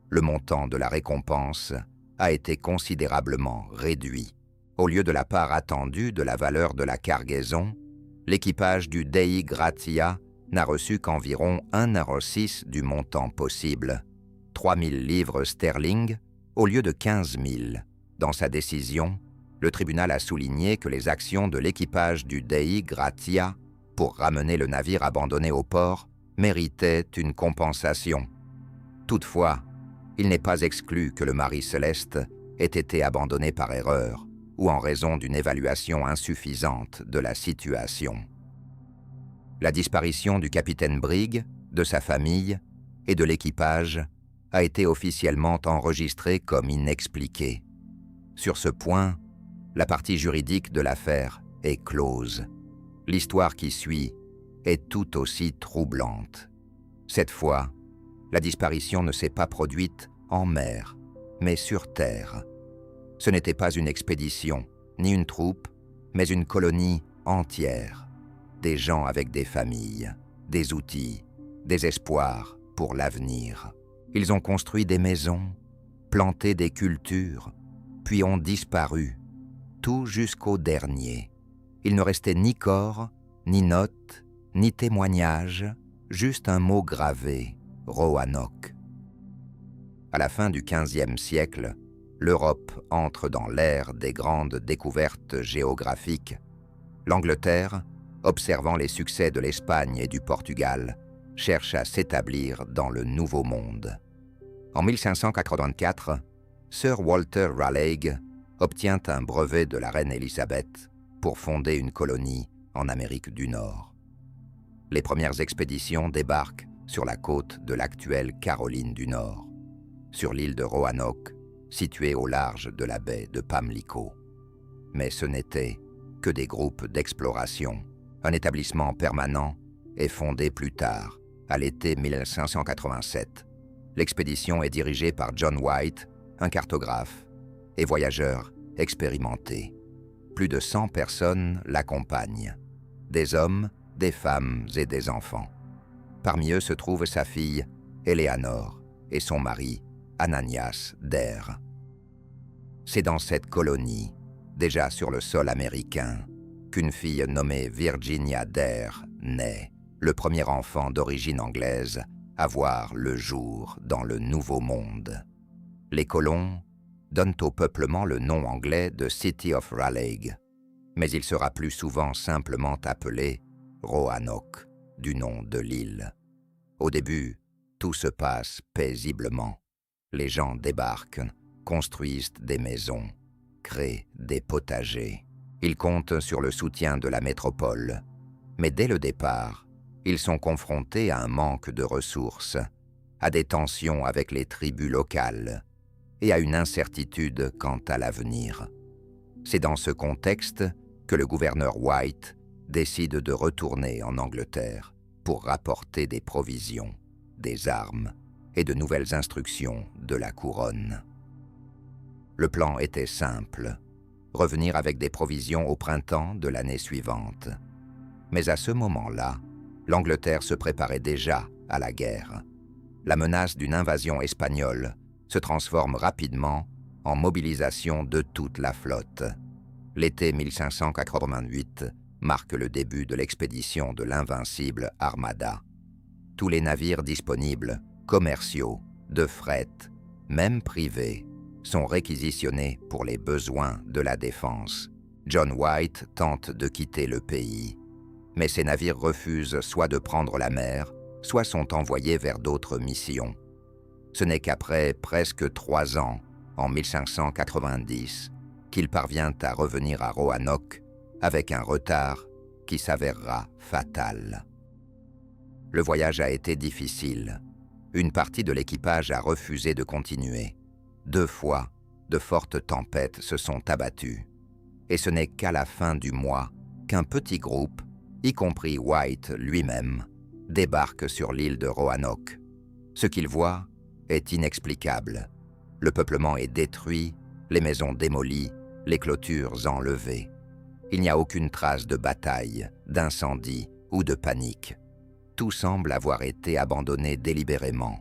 le montant de la récompense a été considérablement réduit. Au lieu de la part attendue de la valeur de la cargaison, l'équipage du Dei Gratia n'a reçu qu'environ 1,06 du montant possible, 3 000 livres sterling au lieu de 15 000. Dans sa décision, le tribunal a souligné que les actions de l'équipage du Dei Gratia pour ramener le navire abandonné au port méritaient une compensation. Toutefois, il n'est pas exclu que le Marie Céleste ait été abandonné par erreur ou en raison d'une évaluation insuffisante de la situation. La disparition du capitaine Brigg, de sa famille et de l'équipage a été officiellement enregistrée comme inexpliquée. Sur ce point, la partie juridique de l'affaire est close. L'histoire qui suit est tout aussi troublante. Cette fois, la disparition ne s'est pas produite en mer, mais sur terre. Ce n'était pas une expédition, ni une troupe, mais une colonie entière. Des gens avec des familles, des outils, des espoirs pour l'avenir. Ils ont construit des maisons, planté des cultures, puis ont disparu, tout jusqu'au dernier. Il ne restait ni corps, ni notes, ni témoignages, juste un mot gravé, Roanoke. À la fin du XVe siècle, l'Europe entre dans l'ère des grandes découvertes géographiques. L'Angleterre, observant les succès de l'Espagne et du Portugal, cherche à s'établir dans le Nouveau Monde. En 1584, Sir Walter Raleigh obtient un brevet de la reine Élisabeth pour fonder une colonie en Amérique du Nord. Les premières expéditions débarquent sur la côte de l'actuelle Caroline du Nord, sur l'île de Roanoke, située au large de la baie de Pamlico. Mais ce n'était que des groupes d'exploration. Un établissement permanent est fondé plus tard, à l'été 1587. L'expédition est dirigée par John White, un cartographe et voyageur expérimenté. Plus de 100 personnes l'accompagnent, des hommes, des femmes et des enfants. Parmi eux se trouve sa fille, Eleanor, et son mari, Ananias Dare. C'est dans cette colonie, déjà sur le sol américain, qu'une fille nommée Virginia Dare naît, le premier enfant d'origine anglaise à voir le jour dans le Nouveau Monde. Les colons donnent au peuplement le nom anglais de City of Raleigh, mais il sera plus souvent simplement appelé Roanoke, du nom de l'île. Au début, tout se passe paisiblement. Les gens débarquent, construisent des maisons, créent des potagers. Ils comptent sur le soutien de la métropole, mais dès le départ, ils sont confrontés à un manque de ressources, à des tensions avec les tribus locales et à une incertitude quant à l'avenir. C'est dans ce contexte que le gouverneur White décide de retourner en Angleterre pour rapporter des provisions, des armes et de nouvelles instructions de la couronne. Le plan était simple, revenir avec des provisions au printemps de l'année suivante. Mais à ce moment-là, l'Angleterre se préparait déjà à la guerre. La menace d'une invasion espagnole se transforme rapidement en mobilisation de toute la flotte. L'été 1588 marque le début de l'expédition de l'invincible Armada. Tous les navires disponibles, commerciaux, de fret, même privés, sont réquisitionnés pour les besoins de la défense. John White tente de quitter le pays, mais ces navires refusent soit de prendre la mer, soit sont envoyés vers d'autres missions. Ce n'est qu'après presque 3 ans, en 1590, qu'il parvient à revenir à Roanoke avec un retard qui s'avérera fatal. Le voyage a été difficile. Une partie de l'équipage a refusé de continuer. 2 fois, de fortes tempêtes se sont abattues. Et ce n'est qu'à la fin du mois qu'un petit groupe, y compris White lui-même, débarquent sur l'île de Roanoke. Ce qu'ils voient est inexplicable. Le peuplement est détruit, les maisons démolies, les clôtures enlevées. Il n'y a aucune trace de bataille, d'incendie ou de panique. Tout semble avoir été abandonné délibérément,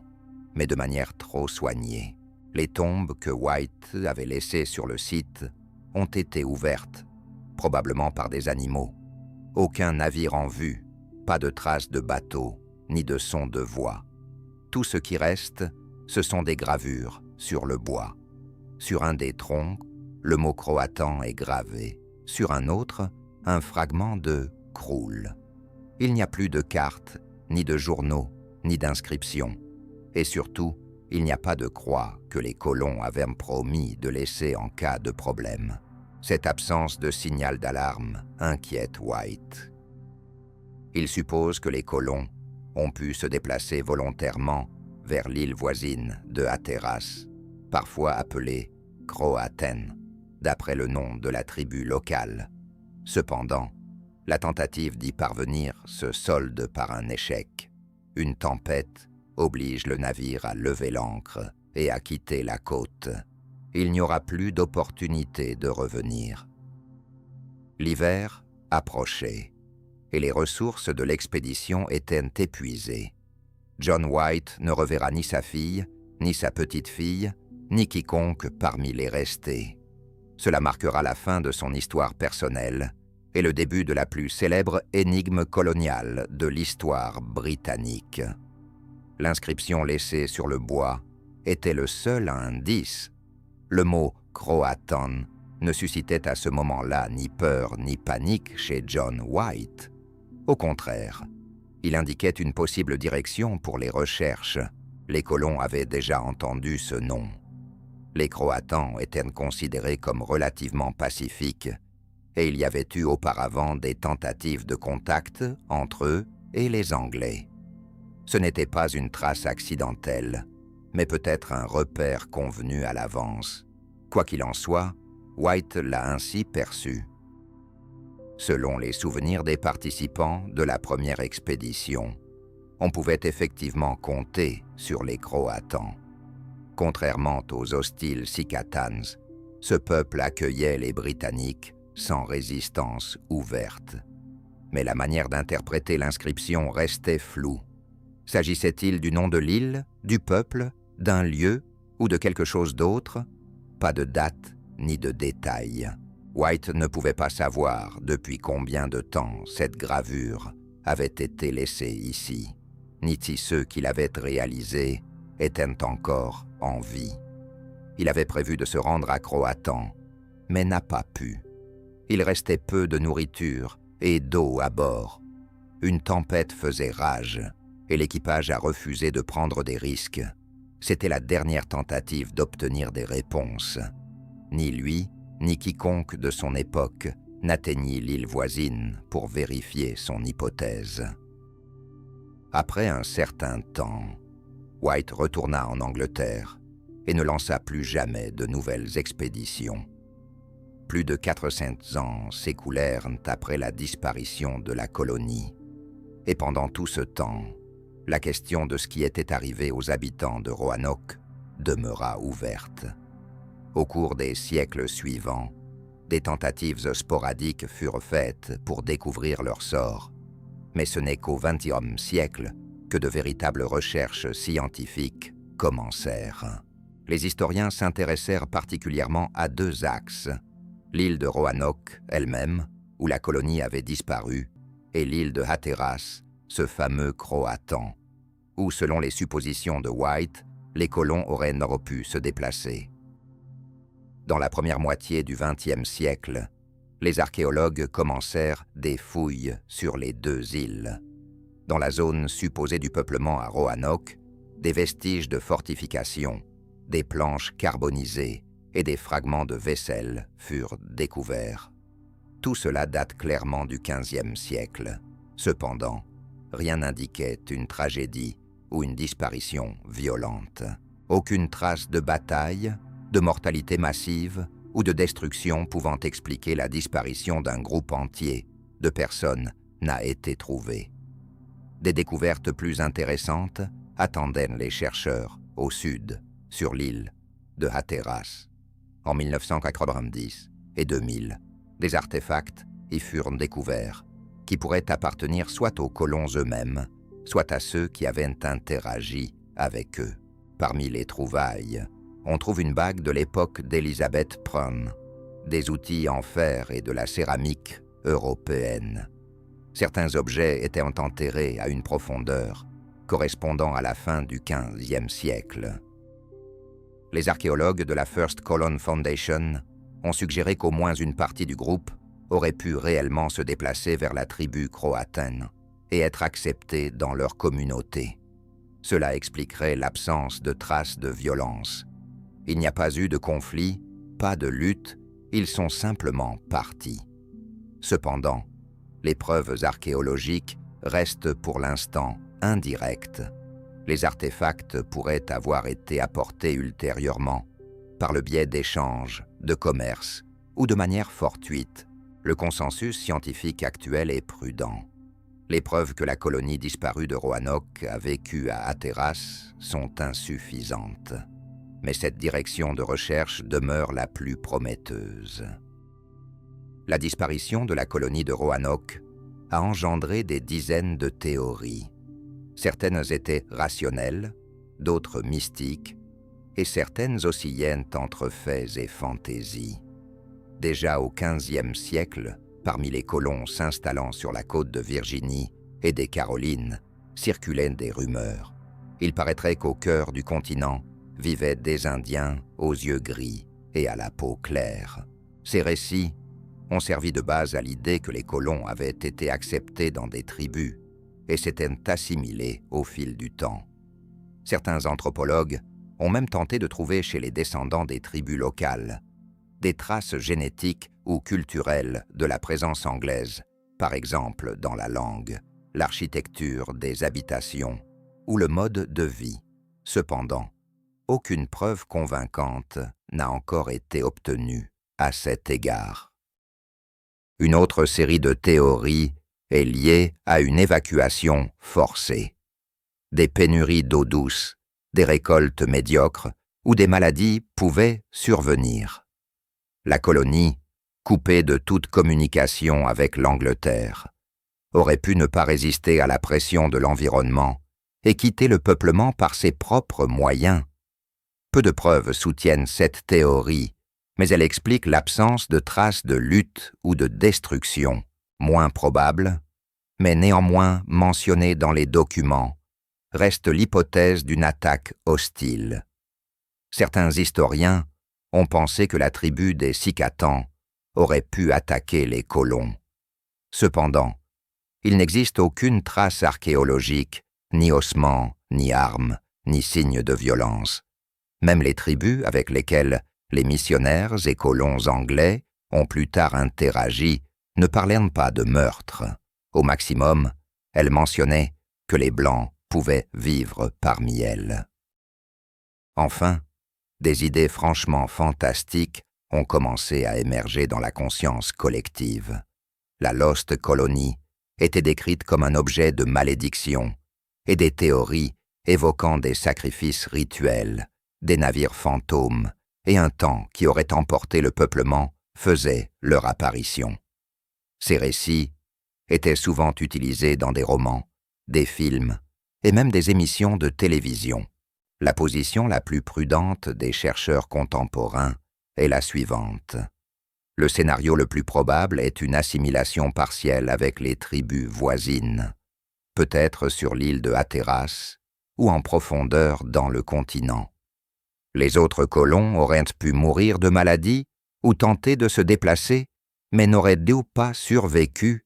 mais de manière trop soignée. Les tombes que White avait laissées sur le site ont été ouvertes, probablement par des animaux. Aucun navire en vue, pas de traces de bateau, ni de son de voix. Tout ce qui reste, ce sont des gravures sur le bois. Sur un des troncs, le mot croatan est gravé. Sur un autre, un fragment de croule. Il n'y a plus de cartes, ni de journaux, ni d'inscriptions. Et surtout, il n'y a pas de croix que les colons avaient promis de laisser en cas de problème. Cette absence de signal d'alarme inquiète White. Il suppose que les colons ont pu se déplacer volontairement vers l'île voisine de Hatteras, parfois appelée Croatan, d'après le nom de la tribu locale. Cependant, la tentative d'y parvenir se solde par un échec. Une tempête oblige le navire à lever l'ancre et à quitter la côte. Il n'y aura plus d'opportunité de revenir. L'hiver approchait et les ressources de l'expédition étaient épuisées. John White ne reverra ni sa fille, ni sa petite-fille, ni quiconque parmi les restés. Cela marquera la fin de son histoire personnelle et le début de la plus célèbre énigme coloniale de l'histoire britannique. L'inscription laissée sur le bois était le seul indice. Le mot « Croatan » ne suscitait à ce moment-là ni peur ni panique chez John White. Au contraire, il indiquait une possible direction pour les recherches. Les colons avaient déjà entendu ce nom. Les Croatans étaient considérés comme relativement pacifiques et il y avait eu auparavant des tentatives de contact entre eux et les Anglais. Ce n'était pas une trace accidentelle, mais peut-être un repère convenu à l'avance. Quoi qu'il en soit, White l'a ainsi perçu. Selon les souvenirs des participants de la première expédition, on pouvait effectivement compter sur les Croatans. Contrairement aux hostiles Sicatans, ce peuple accueillait les Britanniques sans résistance ouverte. Mais la manière d'interpréter l'inscription restait floue. S'agissait-il du nom de l'île, du peuple, d'un lieu ou de quelque chose d'autre? Pas de date ni de détails. White ne pouvait pas savoir depuis combien de temps cette gravure avait été laissée ici, ni si ceux qui l'avaient réalisée étaient encore en vie. Il avait prévu de se rendre à Croatan, mais n'a pas pu. Il restait peu de nourriture et d'eau à bord. Une tempête faisait rage et l'équipage a refusé de prendre des risques. C'était la dernière tentative d'obtenir des réponses. Ni lui, ni quiconque de son époque n'atteignit l'île voisine pour vérifier son hypothèse. Après un certain temps, White retourna en Angleterre et ne lança plus jamais de nouvelles expéditions. Plus de 400 ans s'écoulèrent après la disparition de la colonie. Et pendant tout ce temps, la question de ce qui était arrivé aux habitants de Roanoke demeura ouverte. Au cours des siècles suivants, des tentatives sporadiques furent faites pour découvrir leur sort. Mais ce n'est qu'au XXe siècle que de véritables recherches scientifiques commencèrent. Les historiens s'intéressèrent particulièrement à deux axes: l'île de Roanoke elle-même, où la colonie avait disparu, et l'île de Hatteras, ce fameux Croatan, où, selon les suppositions de White, les colons auraient pu se déplacer. Dans la première moitié du XXe siècle, les archéologues commencèrent des fouilles sur les deux îles. Dans la zone supposée du peuplement à Roanoke, des vestiges de fortifications, des planches carbonisées et des fragments de vaisselle furent découverts. Tout cela date clairement du XVe siècle. Cependant, rien n'indiquait une tragédie ou une disparition violente. Aucune trace de bataille, de mortalité massive ou de destruction pouvant expliquer la disparition d'un groupe entier de personnes n'a été trouvée. Des découvertes plus intéressantes attendaient les chercheurs au sud, sur l'île de Hatteras. En 1990 et 2000, des artefacts y furent découverts, qui pourraient appartenir soit aux colons eux-mêmes, soit à ceux qui avaient interagi avec eux. Parmi les trouvailles, on trouve une bague de l'époque d'Elizabeth Prun, des outils en fer et de la céramique européenne. Certains objets étaient enterrés à une profondeur correspondant à la fin du XVe siècle. Les archéologues de la First Colon Foundation ont suggéré qu'au moins une partie du groupe aurait pu réellement se déplacer vers la tribu croataine et être acceptée dans leur communauté. Cela expliquerait l'absence de traces de violence. Il n'y a pas eu de conflit, pas de lutte, ils sont simplement partis. Cependant, les preuves archéologiques restent pour l'instant indirectes. Les artefacts pourraient avoir été apportés ultérieurement, par le biais d'échanges, de commerce ou de manière fortuite. Le consensus scientifique actuel est prudent. Les preuves que la colonie disparue de Roanoke a vécu à Hatteras sont insuffisantes. Mais cette direction de recherche demeure la plus prometteuse. La disparition de la colonie de Roanoke a engendré des dizaines de théories. Certaines étaient rationnelles, d'autres mystiques, et certaines oscillaient entre faits et fantaisies. Déjà au XVe siècle, parmi les colons s'installant sur la côte de Virginie et des Carolines, circulaient des rumeurs. Il paraîtrait qu'au cœur du continent vivaient des Indiens aux yeux gris et à la peau claire. Ces récits ont servi de base à l'idée que les colons avaient été acceptés dans des tribus et s'étaient assimilés au fil du temps. Certains anthropologues ont même tenté de trouver chez les descendants des tribus locales des traces génétiques ou culturelles de la présence anglaise, par exemple dans la langue, l'architecture des habitations ou le mode de vie. Cependant, aucune preuve convaincante n'a encore été obtenue à cet égard. Une autre série de théories est liée à une évacuation forcée. Des pénuries d'eau douce, des récoltes médiocres ou des maladies pouvaient survenir. La colonie, coupée de toute communication avec l'Angleterre, aurait pu ne pas résister à la pression de l'environnement et quitter le peuplement par ses propres moyens. Peu de preuves soutiennent cette théorie, mais elle explique l'absence de traces de lutte ou de destruction, moins probable, mais néanmoins mentionnée dans les documents, reste l'hypothèse d'une attaque hostile. Certains historiens ont pensé que la tribu des Sicatans aurait pu attaquer les colons. Cependant, il n'existe aucune trace archéologique, ni ossements, ni armes, ni signes de violence. Même les tribus avec lesquelles les missionnaires et colons anglais ont plus tard interagi ne parlaient pas de meurtre. Au maximum, elles mentionnaient que les Blancs pouvaient vivre parmi elles. Enfin, des idées franchement fantastiques ont commencé à émerger dans la conscience collective. La Lost Colony était décrite comme un objet de malédiction, et des théories évoquant des sacrifices rituels, des navires fantômes et un temps qui aurait emporté le peuplement faisaient leur apparition. Ces récits étaient souvent utilisés dans des romans, des films et même des émissions de télévision. La position la plus prudente des chercheurs contemporains est la suivante. Le scénario le plus probable est une assimilation partielle avec les tribus voisines, peut-être sur l'île de Hatteras ou en profondeur dans le continent. Les autres colons auraient pu mourir de maladie ou tenter de se déplacer, mais n'auraient pas survécu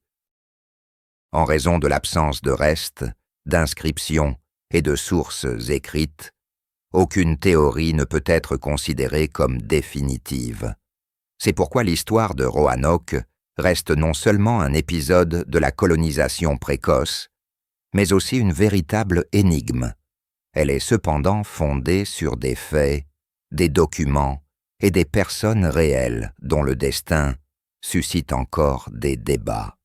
en raison de l'absence de restes, d'inscriptions et de sources écrites. Aucune théorie ne peut être considérée comme définitive. C'est pourquoi l'histoire de Roanoke reste non seulement un épisode de la colonisation précoce, mais aussi une véritable énigme. Elle est cependant fondée sur des faits, des documents et des personnes réelles dont le destin suscite encore des débats.